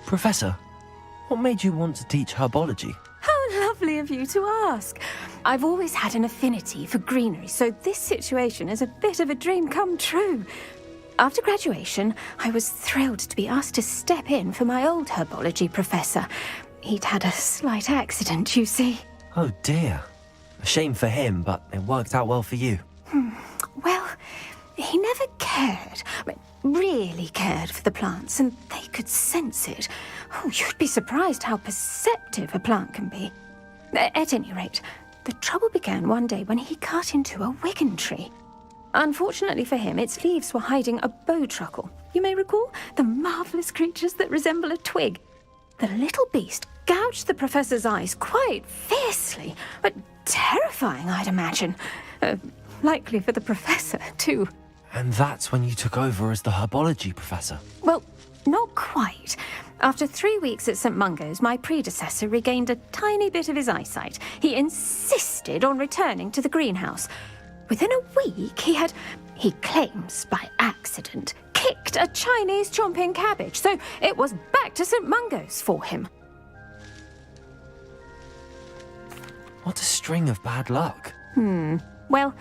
Professor, what made you want to teach herbology? How lovely of you to ask. I've always had an affinity for greenery, so this situation is a bit of a dream come true. After graduation, I was thrilled to be asked to step in for my old herbology professor. He'd had a slight accident, you see. Oh dear. A shame for him, but it worked out well for you. Well, he never cared, really cared for the plants, and they could sense it. Oh, you'd be surprised how perceptive a plant can be. At any rate, the trouble began one day when he cut into a wigan tree. Unfortunately for him, its leaves were hiding a bowtruckle. You may recall the marvellous creatures that resemble a twig. The little beast gouged the professor's eyes quite fiercely, but terrifying, I'd imagine. Likely for the professor, too. And that's when you took over as the herbology professor? Well, not quite. After 3 weeks at St. Mungo's, my predecessor regained a tiny bit of his eyesight. He insisted on returning to the greenhouse. Within a week, he claims by accident, kicked a Chinese chomping cabbage, so it was back to St. Mungo's for him. What a string of bad luck. Well,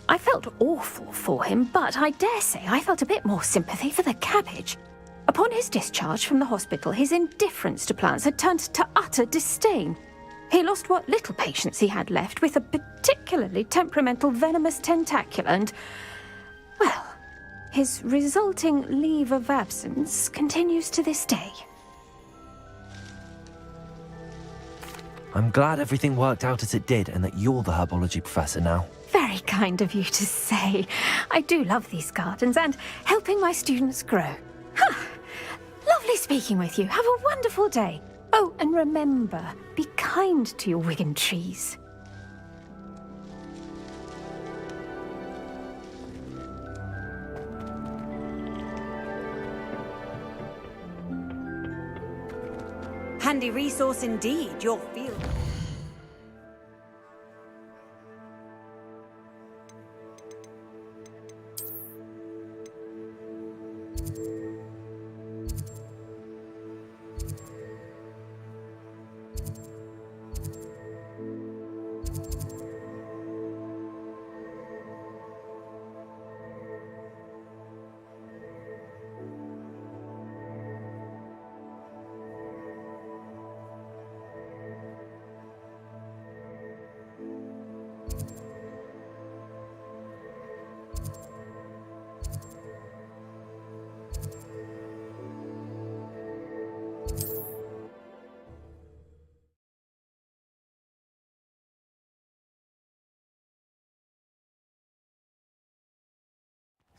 I felt awful for him, but I dare say I felt a bit more sympathy for the cabbage. Upon his discharge from the hospital, his indifference to plants had turned to utter disdain. He lost what little patience he had left with a particularly temperamental venomous tentacula and, well, his resulting leave of absence continues to this day. I'm glad everything worked out as it did and that you're the herbology professor now. Very kind of you to say. I do love these gardens and helping my students grow. Lovely speaking with you. Have a wonderful day. Oh, and remember, be kind to your wigan trees. Handy resource indeed, your field.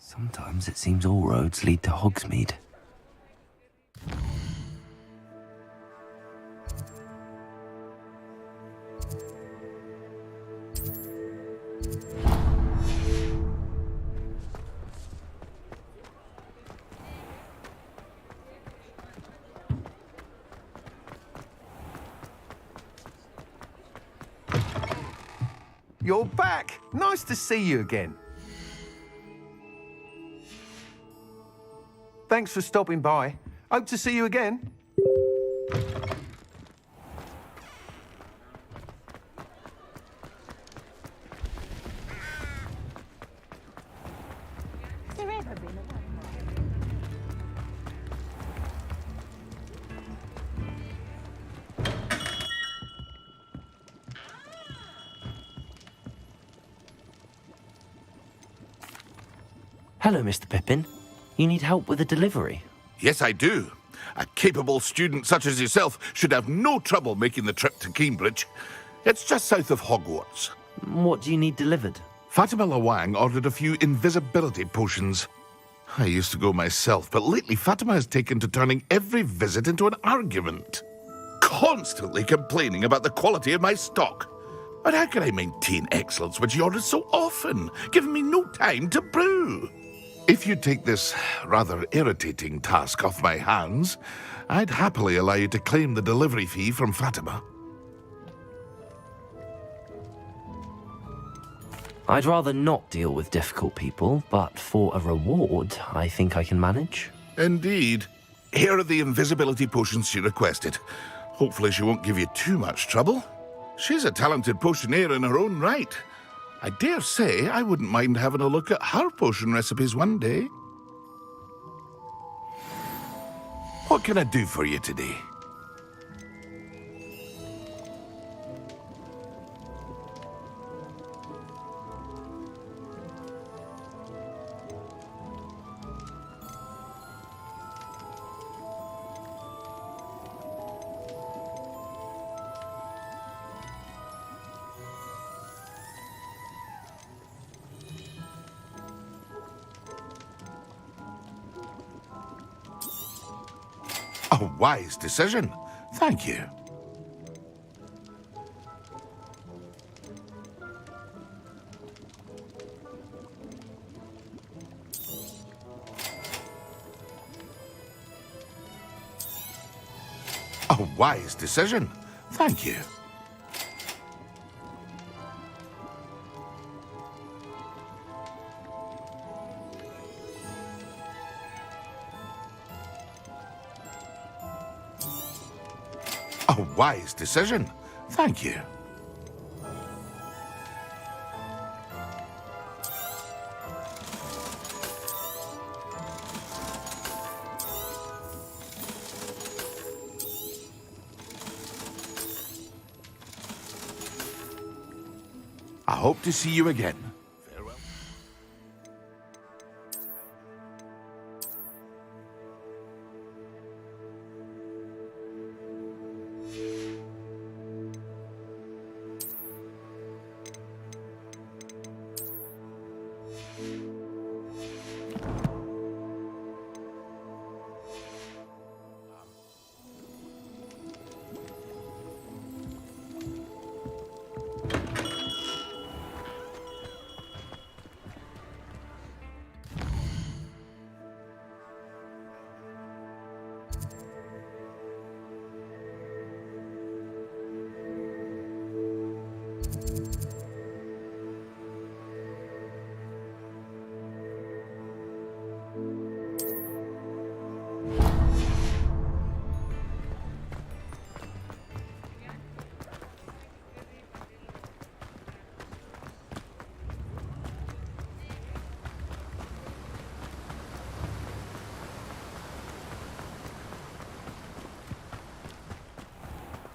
Sometimes it seems all roads lead to Hogsmeade. You're back. Nice to see you again. Thanks for stopping by. Hope to see you again. Hello, Mr. Pippin. You need help with a delivery? Yes, I do. A capable student such as yourself should have no trouble making the trip to Cambridge. It's just south of Hogwarts. What do you need delivered? Fatima Lawang ordered a few invisibility potions. I used to go myself, but lately Fatima has taken to turning every visit into an argument. Constantly complaining about the quality of my stock. But how can I maintain excellence when she orders so often, giving me no time to brew? If you take this rather irritating task off my hands, I'd happily allow you to claim the delivery fee from Fatima. I'd rather not deal with difficult people, but for a reward, I think I can manage. Indeed. Here are the invisibility potions she requested. Hopefully she won't give you too much trouble. She's a talented potioneer in her own right. I dare say I wouldn't mind having a look at her potion recipes one day. What can I do for you today? A wise decision. Thank you. A wise decision. Thank you. A wise decision. Thank you. I hope to see you again. Farewell.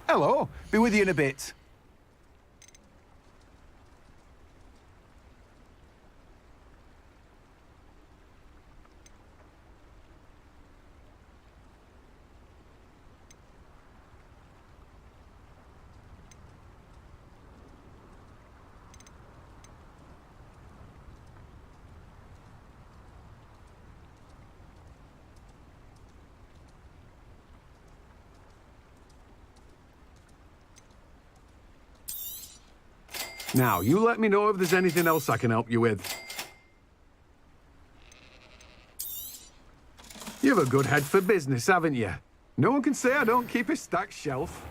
Hello. Be with you in a bit. Now, you let me know if there's anything else I can help you with. You have a good head for business, haven't you? No one can say I don't keep a stacked shelf.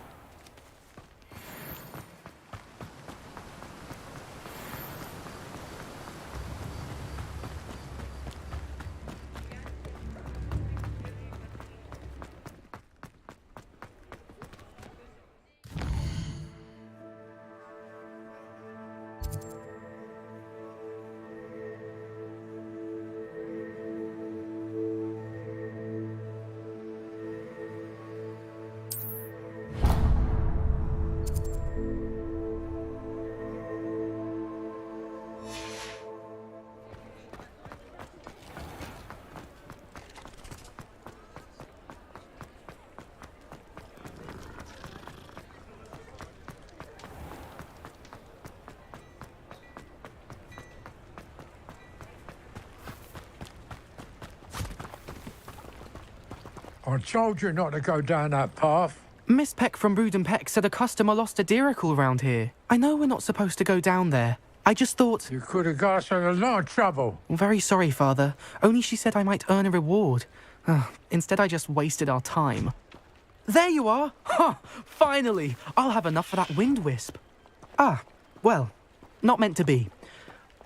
I told you not to go down that path. Miss Peck from Brood and Peck said a customer lost a deeracle around here. I know we're not supposed to go down there. I just thought... You could have got us in a lot of trouble. I'm very sorry, Father. Only she said I might earn a reward. Instead, I just wasted our time. There you are! Ha! Finally! I'll have enough for that wind wisp. Ah, well, not meant to be.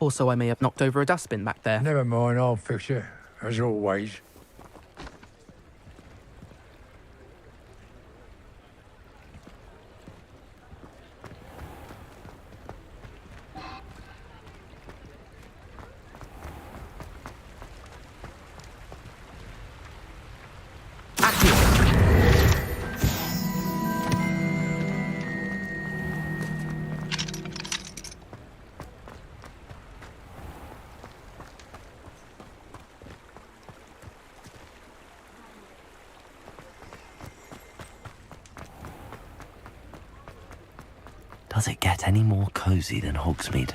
Also, I may have knocked over a dustbin back there. Never mind, I'll fix it, as always. Does it get any more cozy than Hogsmeade?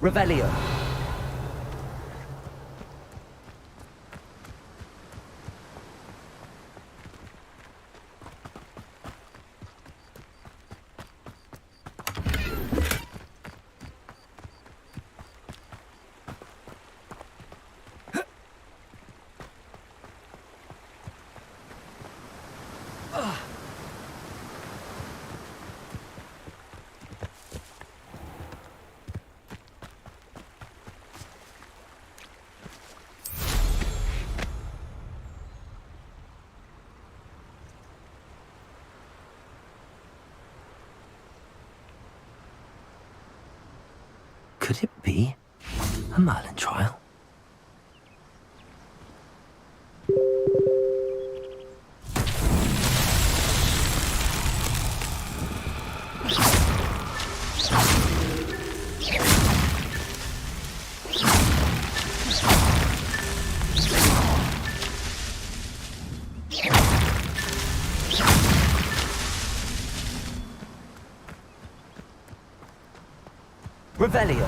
Revelio. Could it be a Merlin trial? Revelio.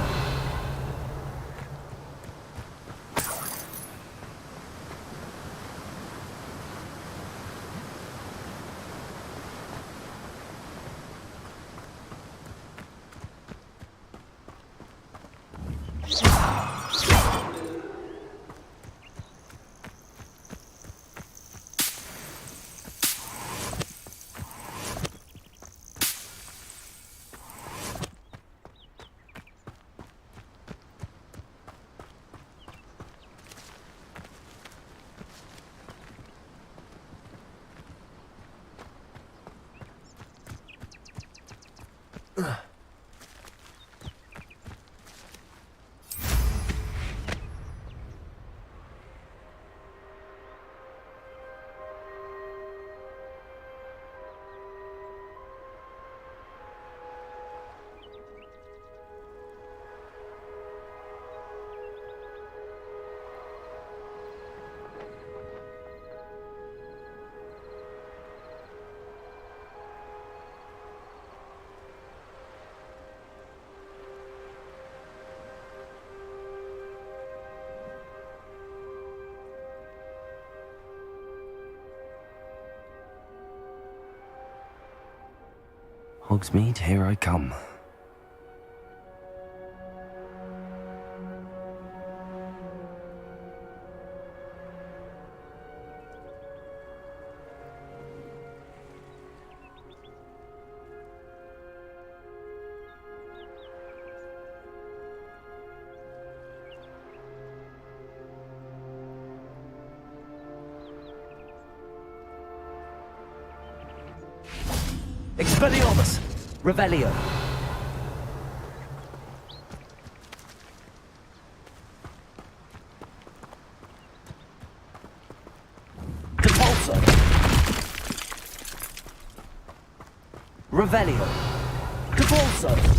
Hogsmeade, here I come. Expelliarmus! Revelio. Compulso. Revelio. Compulso.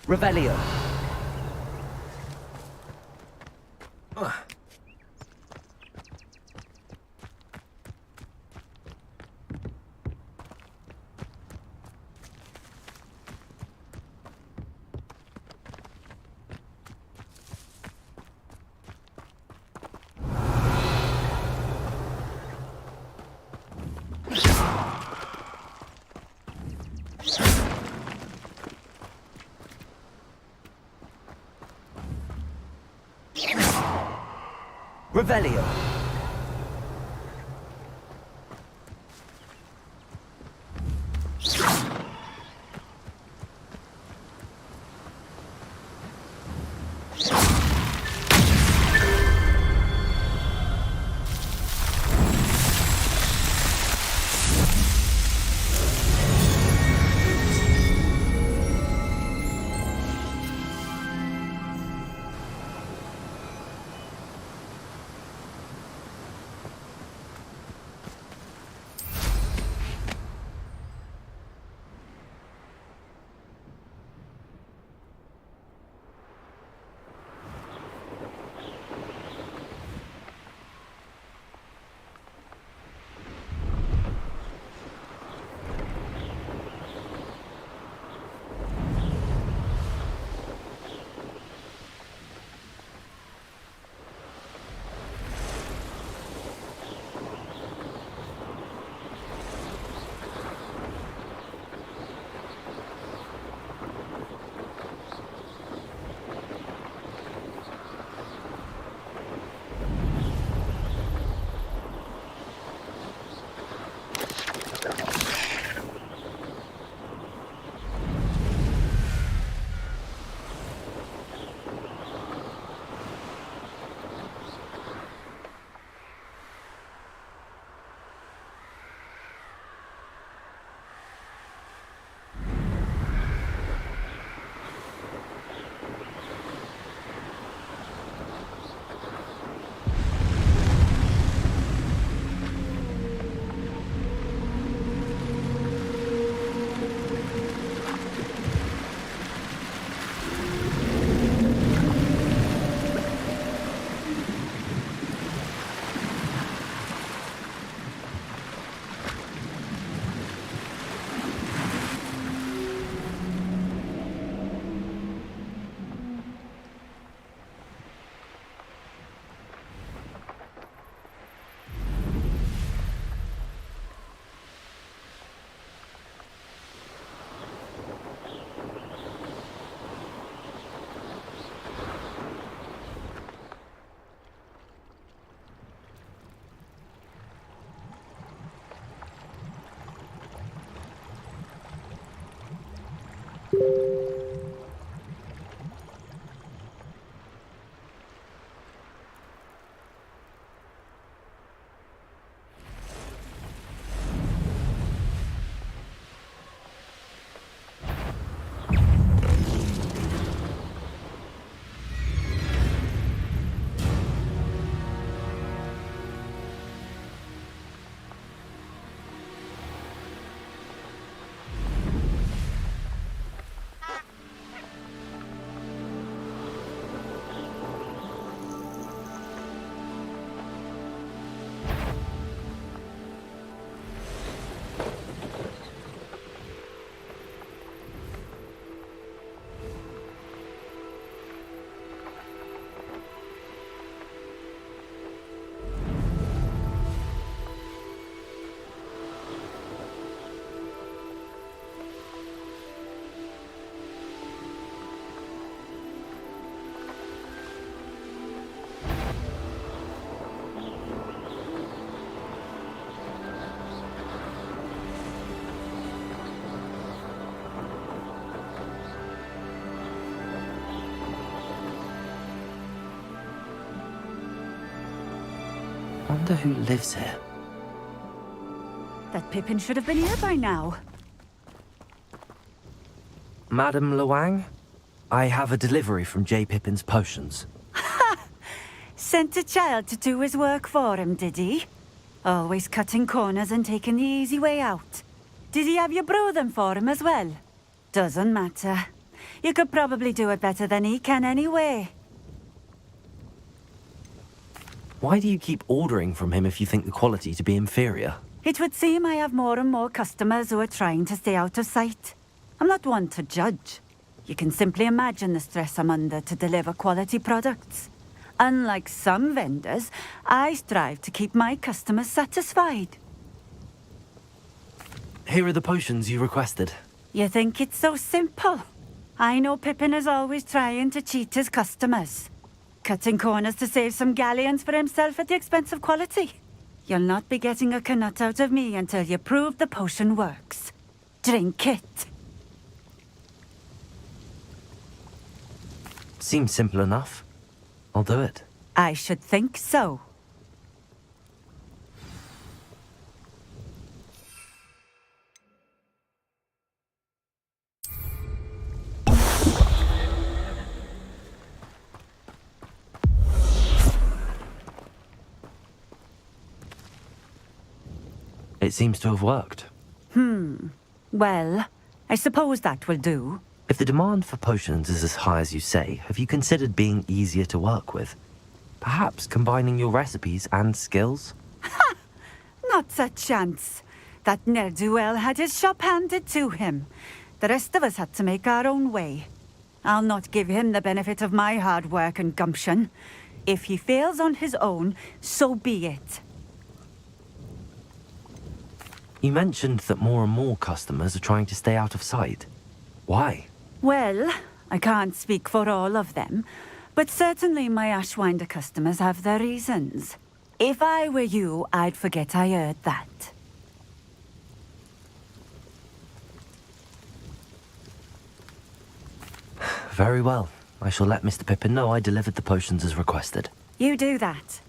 Revelio. Revelio. Wonder who lives here. That Pippin should have been here by now. Madam Luang, I have a delivery from J. Pippin's Potions. Sent a child to do his work for him, did he? Always cutting corners and taking the easy way out. Did he have you brew them for him as well? Doesn't matter. You could probably do it better than he can anyway. Why do you keep ordering from him if you think the quality to be inferior? It would seem I have more and more customers who are trying to stay out of sight. I'm not one to judge. You can simply imagine the stress I'm under to deliver quality products. Unlike some vendors, I strive to keep my customers satisfied. Here are the potions you requested. You think it's so simple? I know Pippin is always trying to cheat his customers. Cutting corners to save some galleons for himself at the expense of quality. You'll not be getting a canut out of me until you prove the potion works. Drink it. Seems simple enough. I'll do it. I should think so. It seems to have worked. Well, I suppose that will do. If the demand for potions is as high as you say, have you considered being easier to work with? Perhaps combining your recipes and skills? Not a chance. That ne'er-do-well had his shop handed to him. The rest of us had to make our own way. I'll not give him the benefit of my hard work and gumption. If he fails on his own, so be it. You mentioned that more and more customers are trying to stay out of sight. Why? Well, I can't speak for all of them, but certainly my Ashwinder customers have their reasons. If I were you, I'd forget I heard that. Very well. I shall let Mr. Pippin know I delivered the potions as requested. You do that.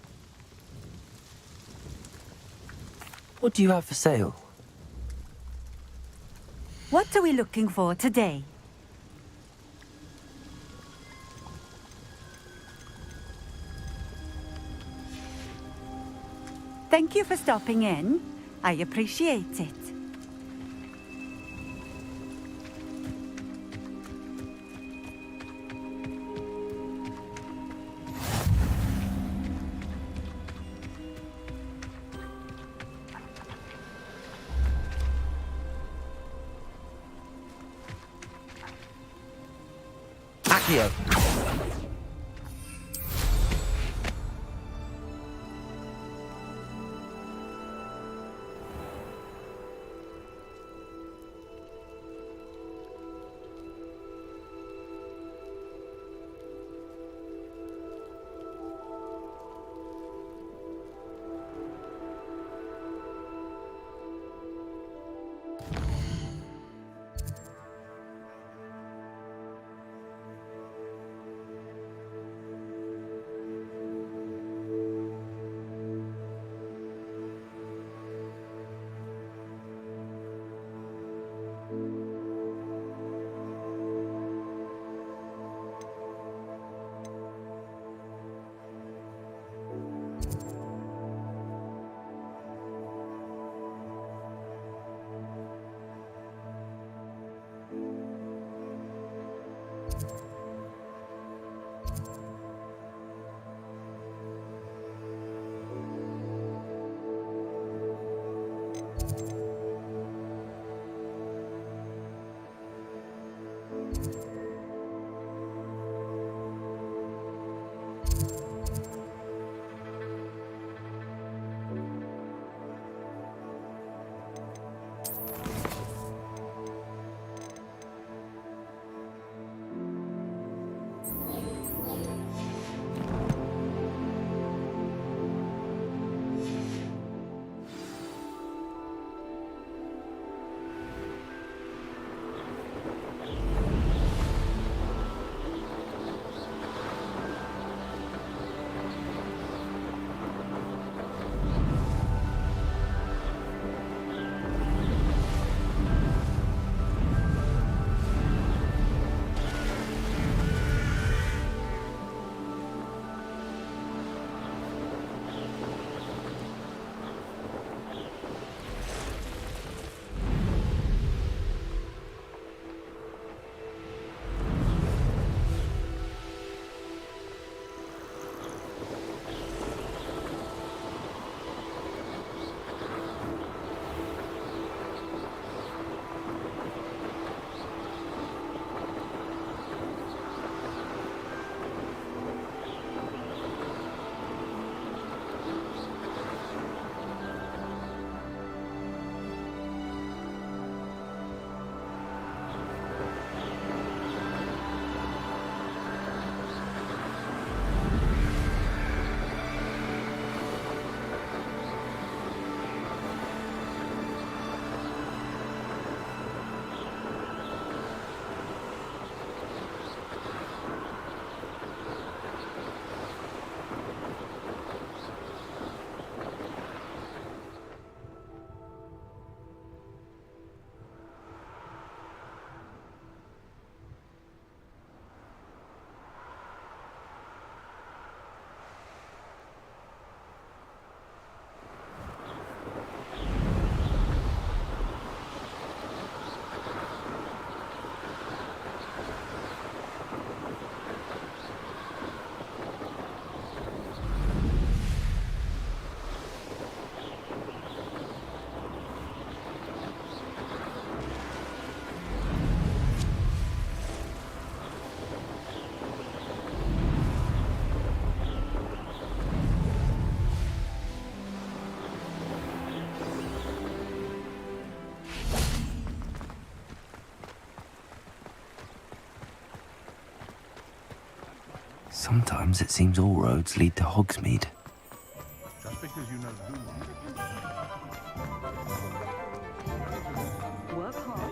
What do you have for sale? What are we looking for today? Thank you for stopping in. I appreciate it. Accio. Sometimes it seems all roads lead to Hogsmeade. Work hard.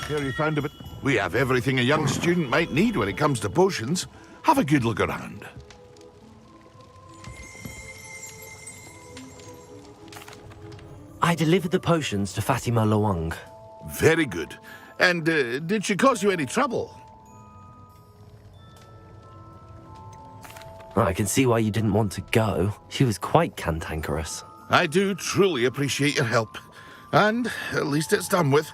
Here you found a bit. We have everything a young student might need when it comes to potions. Have a good look around. I delivered the potions to Fatima Lawang. Very good. And did she cause you any trouble? I can see why you didn't want to go. She was quite cantankerous. I do truly appreciate your help. And at least it's done with.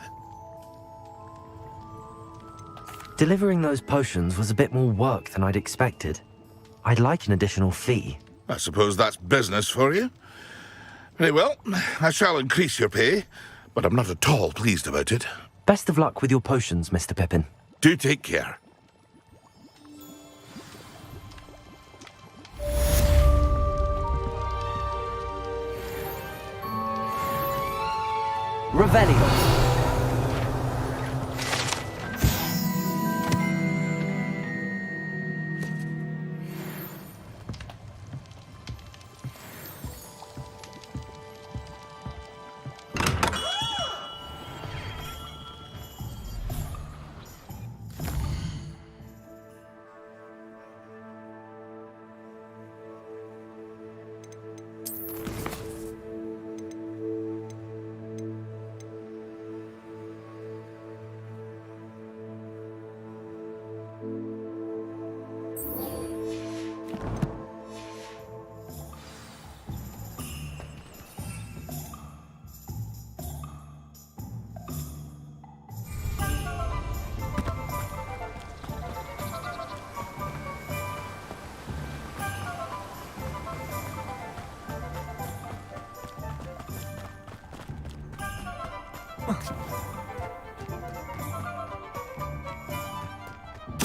Delivering those potions was a bit more work than I'd expected. I'd like an additional fee. I suppose that's business for you. Very well, I shall increase your pay, but I'm not at all pleased about it. Best of luck with your potions, Mr. Pippin. Do take care. Revelio.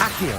Accio.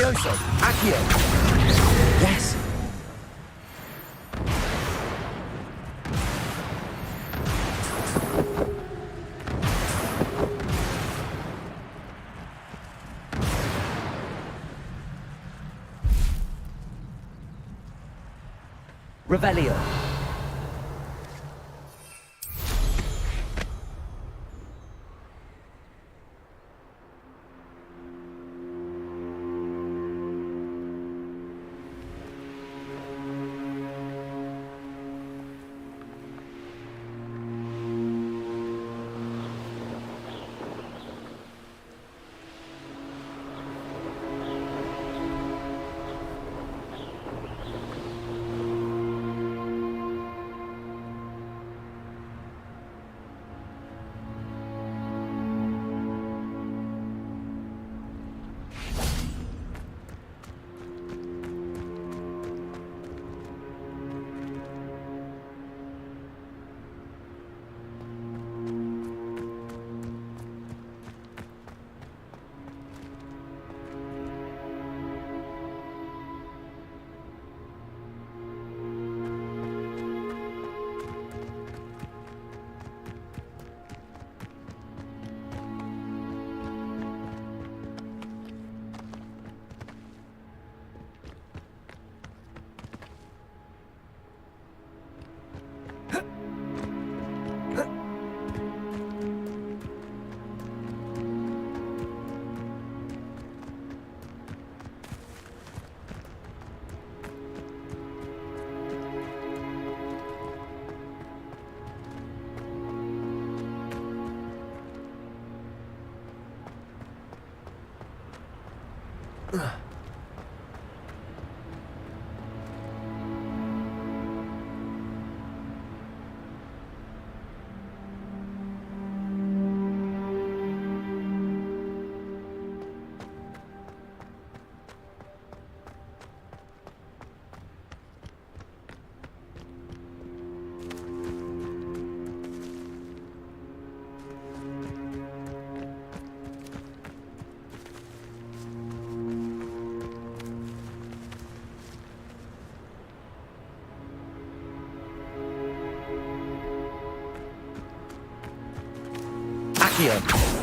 Levioso! Accio! Yes! Revelio. Accio.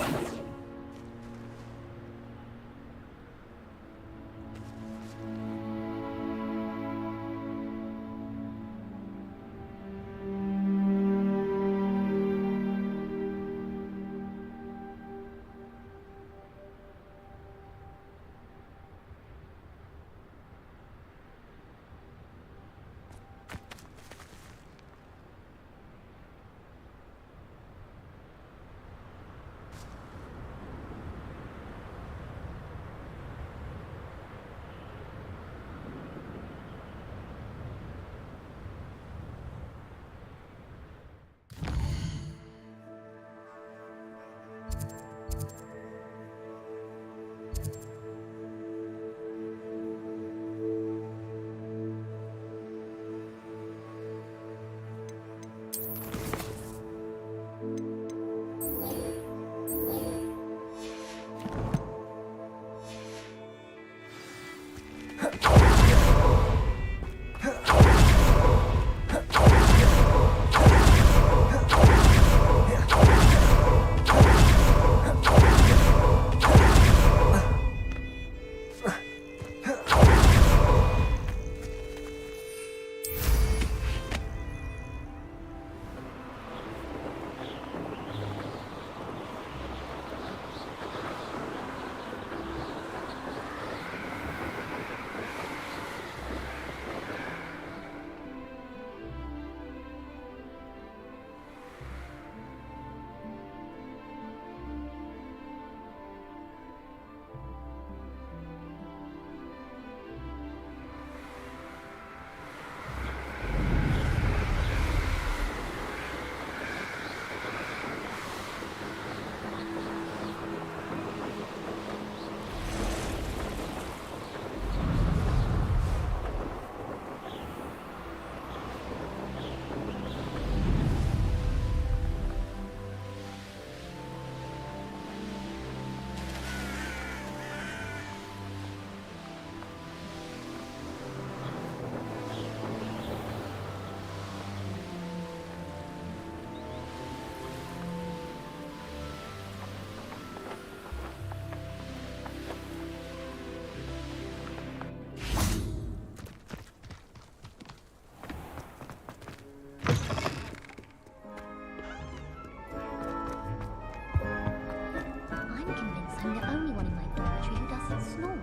small.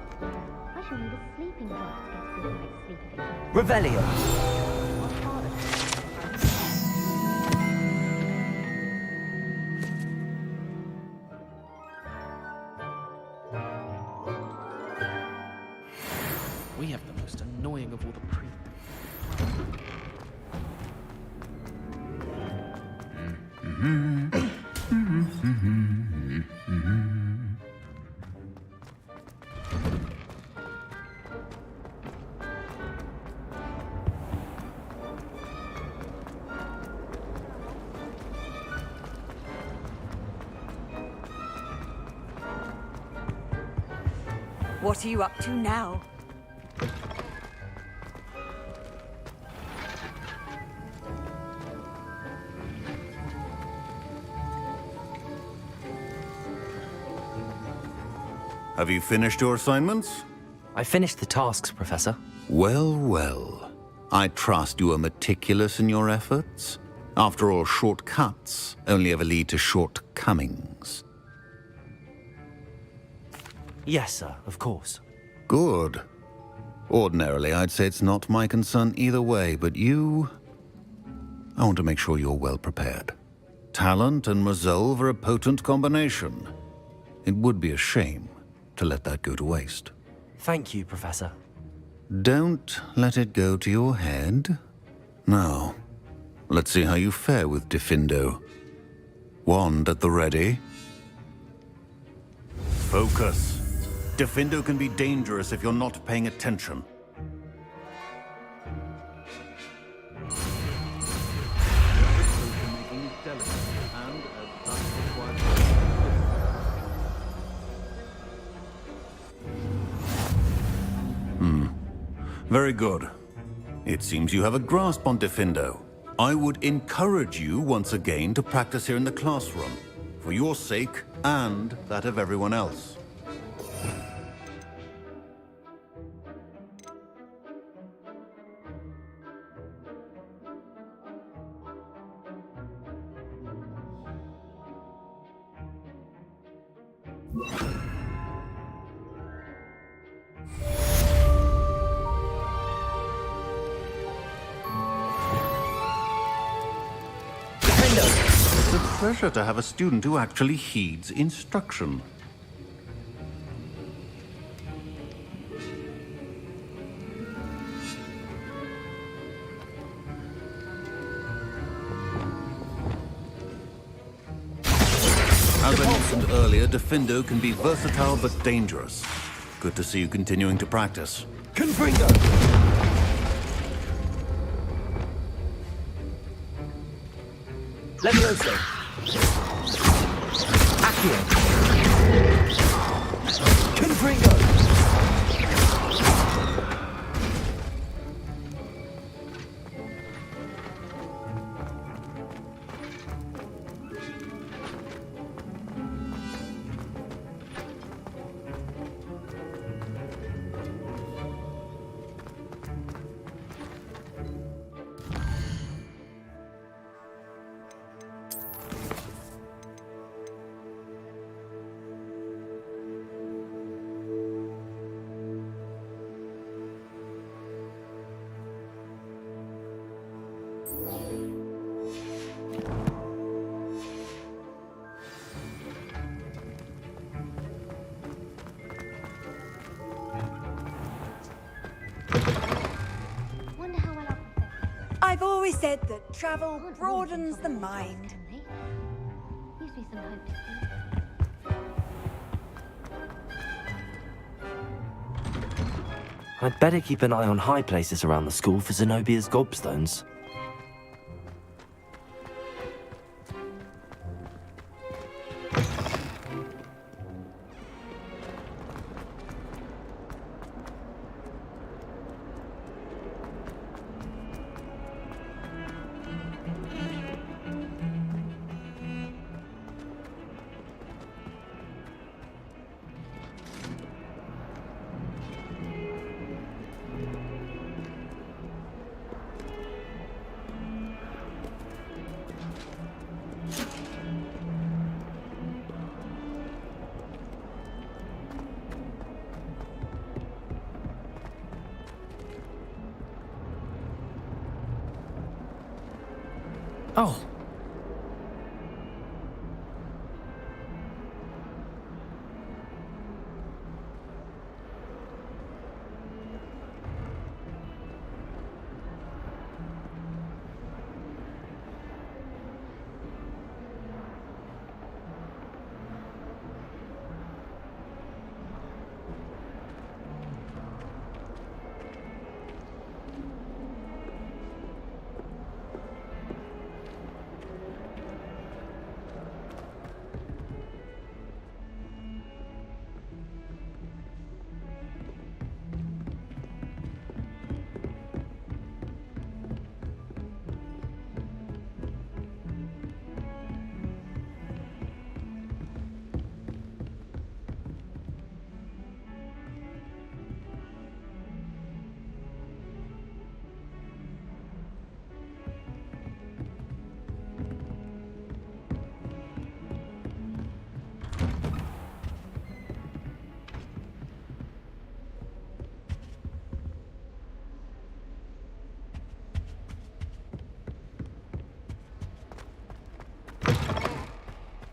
I shall need a sleeping draught to get a good night's sleep if it's Revelio. We have the most annoying of all the pre. What are you up to now? Have you finished your assignments? I finished the tasks, Professor. Well, well. I trust you are meticulous in your efforts. After all, shortcuts only ever lead to shortcomings. Yes, sir, of course. Good. Ordinarily, I'd say it's not my concern either way, but you... I want to make sure you're well prepared. Talent and resolve are a potent combination. It would be a shame to let that go to waste. Thank you, Professor. Don't let it go to your head. Now, let's see how you fare with Diffindo. Wand at the ready. Focus. Diffindo can be dangerous if you're not paying attention. Very good. It seems you have a grasp on Diffindo. I would encourage you once again to practice here in the classroom, for your sake and that of everyone else. It's a pleasure to have a student who actually heeds instruction. As I mentioned earlier, Diffindo can be versatile but dangerous. Good to see you continuing to practice. Confringo! Levioso! Accio! Confringo! I've always said that travel broadens the mind. Gives me some hope. I'd better keep an eye on high places around the school for Zenobia's gobstones. Oh.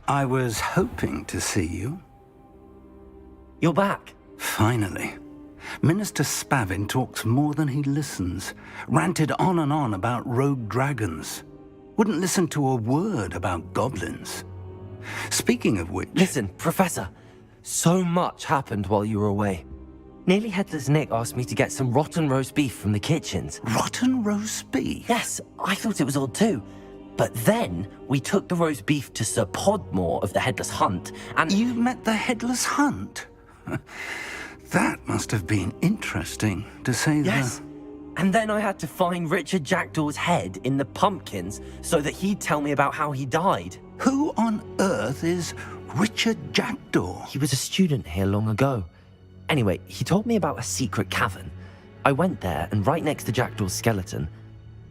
I was hoping to see you. You're back. Finally. Minister Spavin talks more than he listens. Ranted on and on about rogue dragons. Wouldn't listen to a word about goblins. Speaking of which... Listen, Professor. So much happened while you were away. Nearly Headless Nick asked me to get some rotten roast beef from the kitchens. Rotten roast beef? Yes, I thought it was odd too. But then we took the roast beef to Sir Podmore of the Headless Hunt, and... You met the Headless Hunt? That must have been interesting, to say the... Yes. And then I had to find Richard Jackdaw's head in the pumpkins so that he'd tell me about how he died. Who on earth is Richard Jackdaw? He was a student here long ago. Anyway, he told me about a secret cavern. I went there, and right next to Jackdaw's skeleton,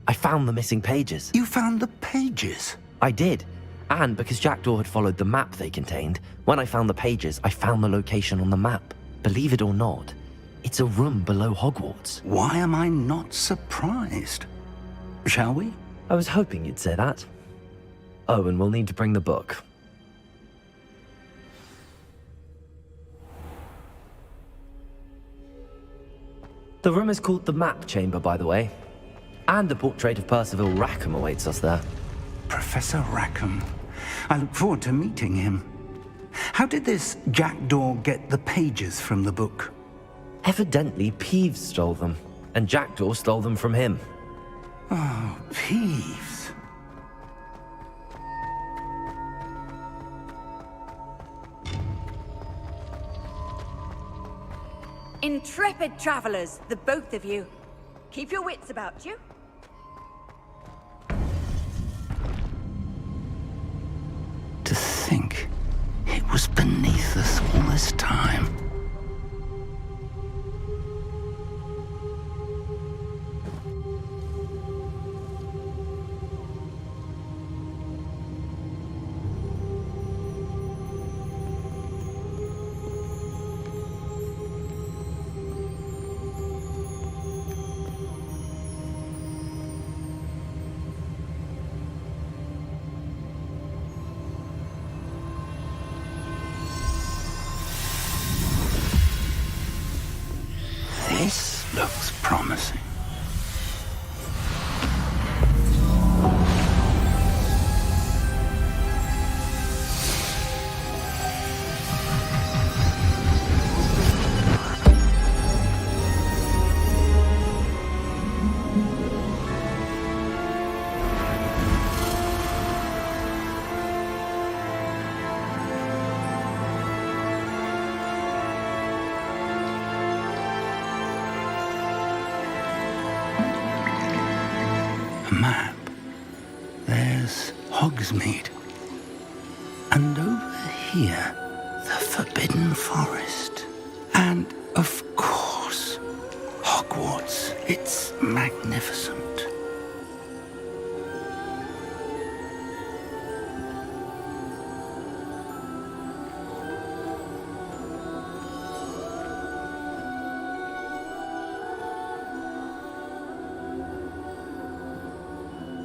I found the missing pages. You found the pages? I did. And because Jackdaw had followed the map they contained, when I found the pages, I found the location on the map. Believe it or not, it's a room below Hogwarts. Why am I not surprised? Shall we? I was hoping you'd say that. Oh, and we'll need to bring the book. The room is called the Map Chamber, by the way. And a portrait of Percival Rackham awaits us there. Professor Rackham. I look forward to meeting him. How did this Jackdaw get the pages from the book? Evidently, Peeves stole them, and Jackdaw stole them from him. Oh, Peeves. Intrepid travelers, the both of you. Keep your wits about you. To think it was beneath us all this time. This looks promising. Map. There's Hogsmeade. And over here, the Forbidden Forest. And, of course, Hogwarts. It's magnificent.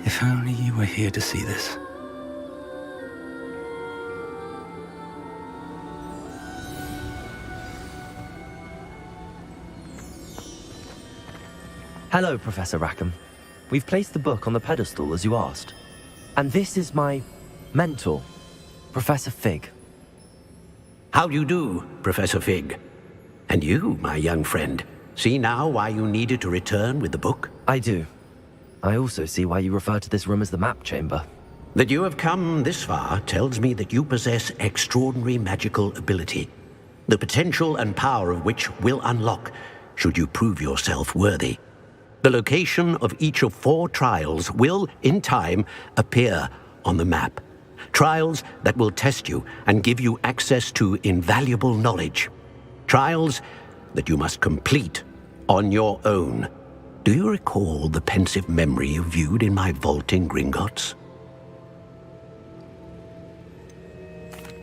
If only you were here to see this. Hello, Professor Rackham. We've placed the book on the pedestal as you asked. And this is my mentor, Professor Fig. How do you do, Professor Fig? And you, my young friend, see now why you needed to return with the book? I do. I also see why you refer to this room as the map chamber. That you have come this far tells me that you possess extraordinary magical ability, the potential and power of which will unlock should you prove yourself worthy. The location of each of 4 trials will, in time, appear on the map. Trials that will test you and give you access to invaluable knowledge. Trials that you must complete on your own. Do you recall the pensive memory you viewed in my vault in Gringotts?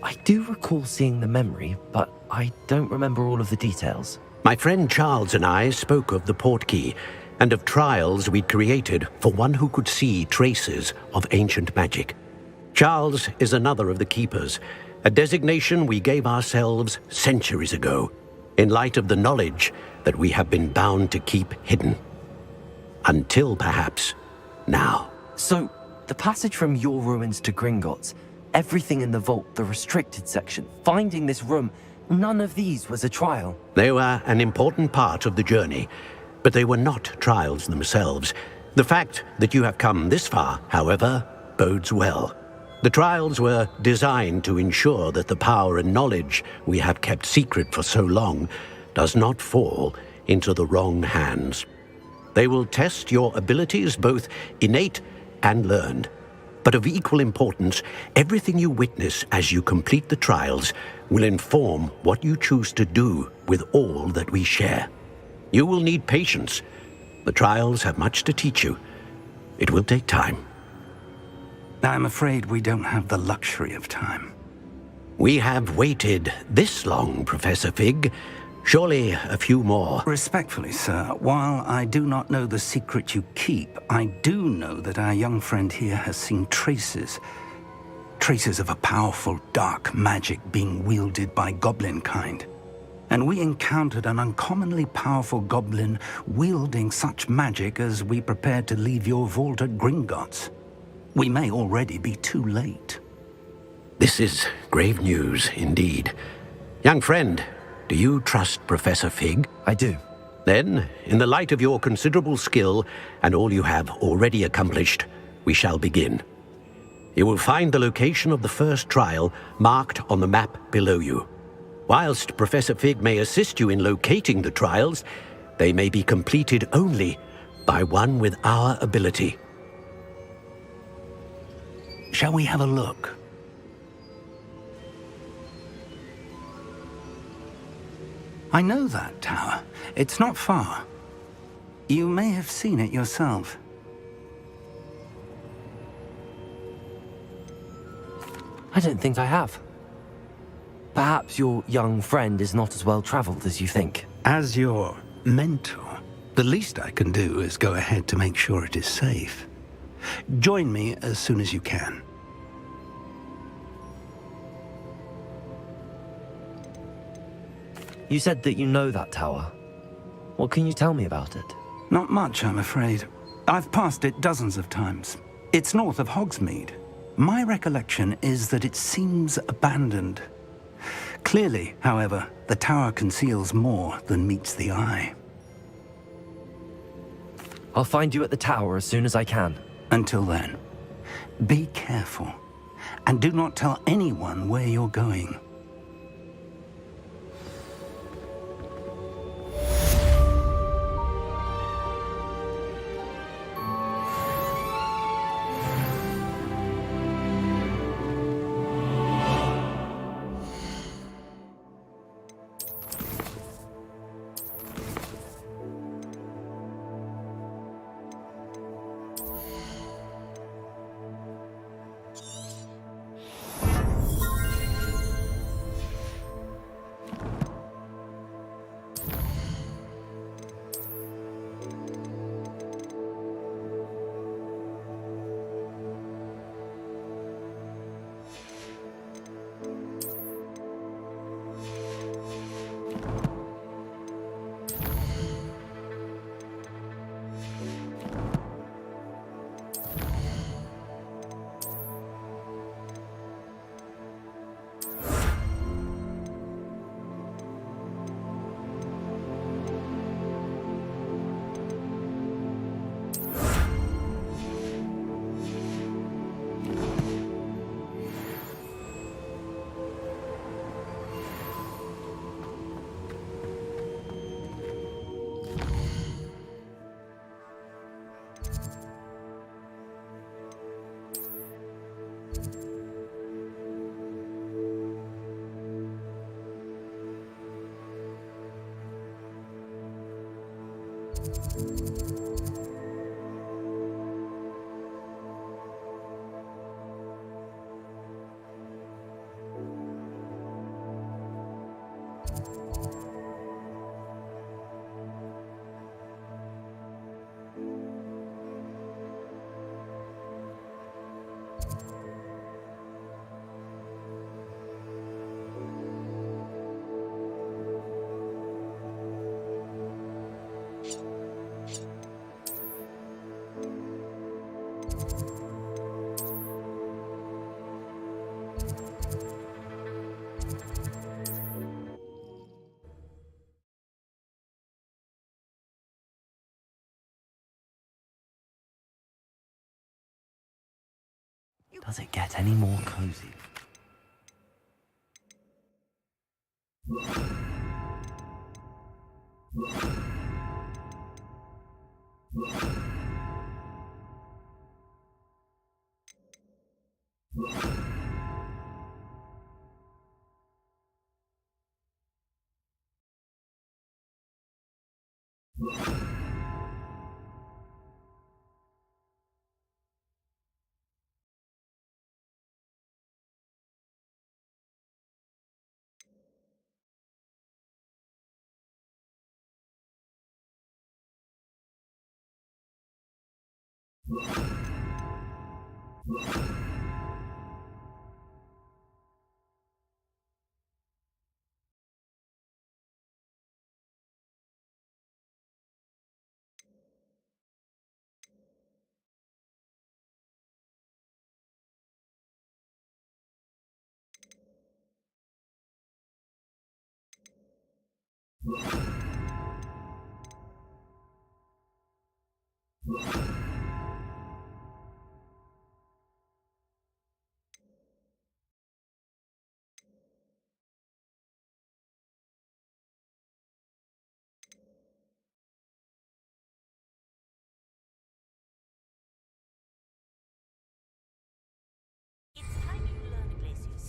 I do recall seeing the memory, but I don't remember all of the details. My friend Charles and I spoke of the portkey and of trials we'd created for one who could see traces of ancient magic. Charles is another of the keepers, a designation we gave ourselves centuries ago, in light of the knowledge that we have been bound to keep hidden. Until perhaps now. So, the passage from your ruins to Gringotts, everything in the vault, the restricted section, finding this room, none of these was a trial. They were an important part of the journey, but they were not trials themselves. The fact that you have come this far, however, bodes well. The trials were designed to ensure that the power and knowledge we have kept secret for so long does not fall into the wrong hands. They will test your abilities, both innate and learned. But of equal importance, everything you witness as you complete the trials will inform what you choose to do with all that we share. You will need patience. The trials have much to teach you. It will take time. I'm afraid we don't have the luxury of time. We have waited this long, Professor Fig. Surely a few more. Respectfully, sir, while I do not know the secret you keep, I do know that our young friend here has seen traces of a powerful dark magic being wielded by goblin kind. And we encountered an uncommonly powerful goblin wielding such magic as we prepared to leave your vault at Gringotts. We may already be too late. This is grave news indeed. Young friend, do you trust Professor Fig? I do. Then, in the light of your considerable skill and all you have already accomplished, we shall begin. You will find the location of the first trial marked on the map below you. Whilst Professor Fig may assist you in locating the trials, they may be completed only by one with our ability. Shall we have a look? I know that tower. It's not far. You may have seen it yourself. I don't think I have. Perhaps your young friend is not as well traveled as you think. As your mentor, the least I can do is go ahead to make sure it is safe. Join me as soon as you can. You said that you know that tower. What can you tell me about it? Not much, I'm afraid. I've passed it dozens of times. It's north of Hogsmeade. My recollection is that it seems abandoned. Clearly, however, the tower conceals more than meets the eye. I'll find you at the tower as soon as I can. Until then, be careful, and do not tell anyone where you're going. Does it get any more cozy?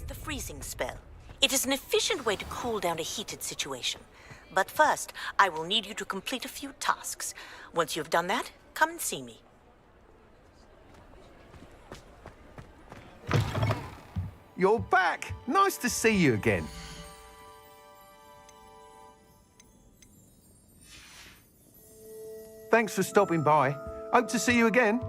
The freezing spell. It is an efficient way to cool down a heated situation. But first, I will need you to complete a few tasks. Once you've done that, come and see me. You're back! Nice to see you again. Thanks for stopping by. Hope to see you again.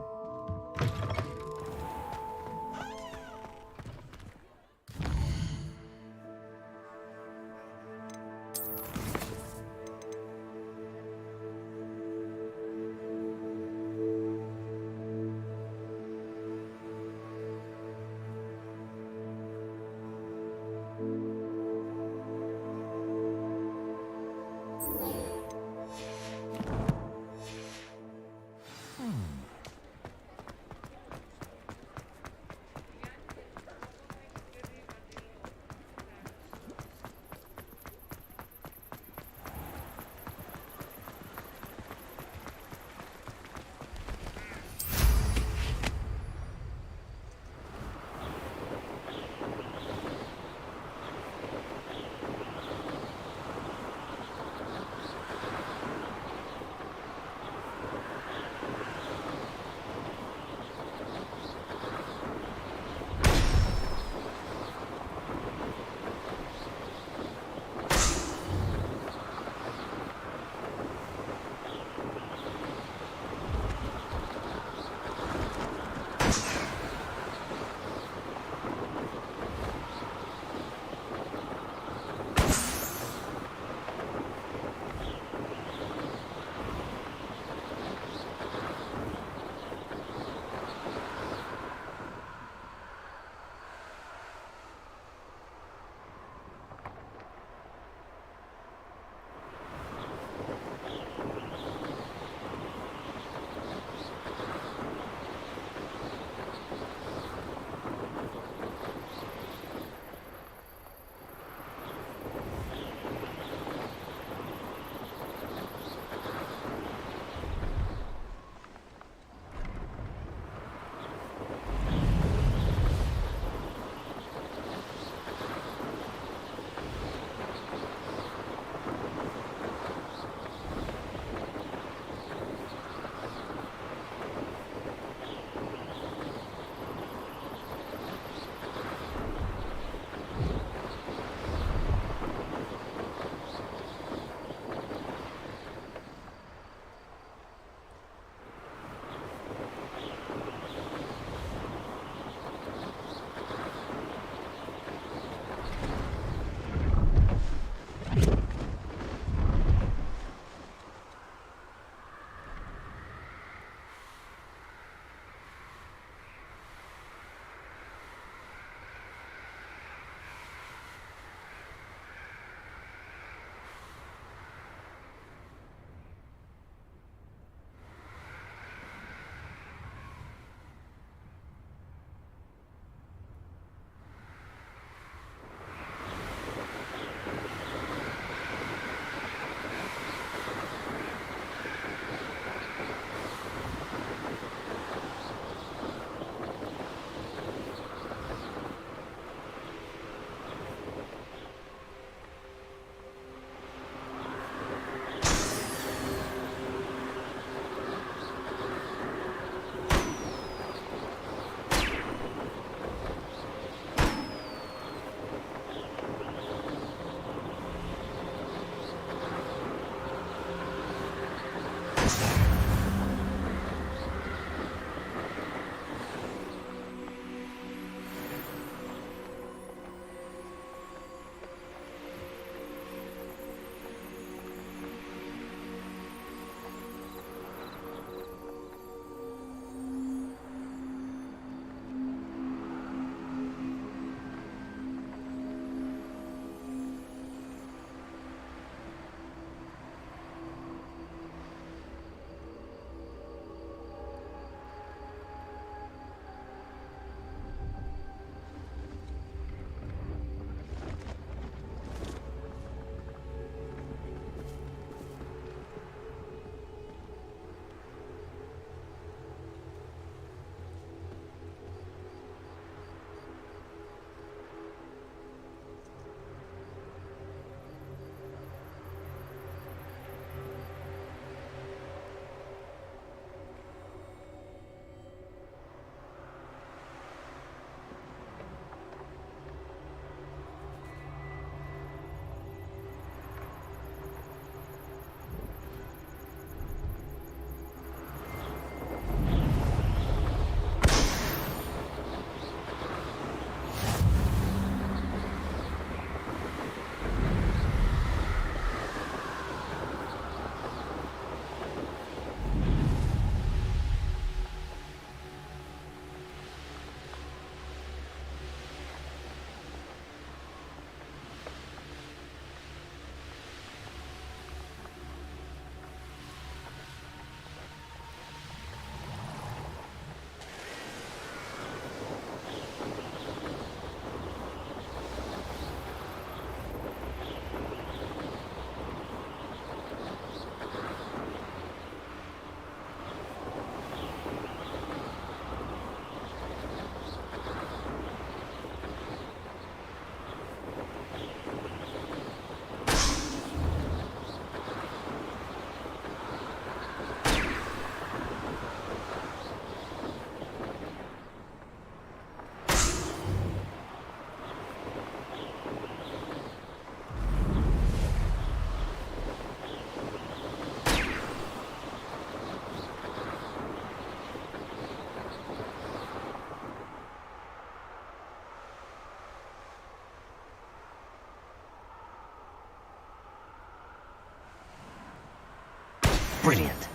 Brilliant.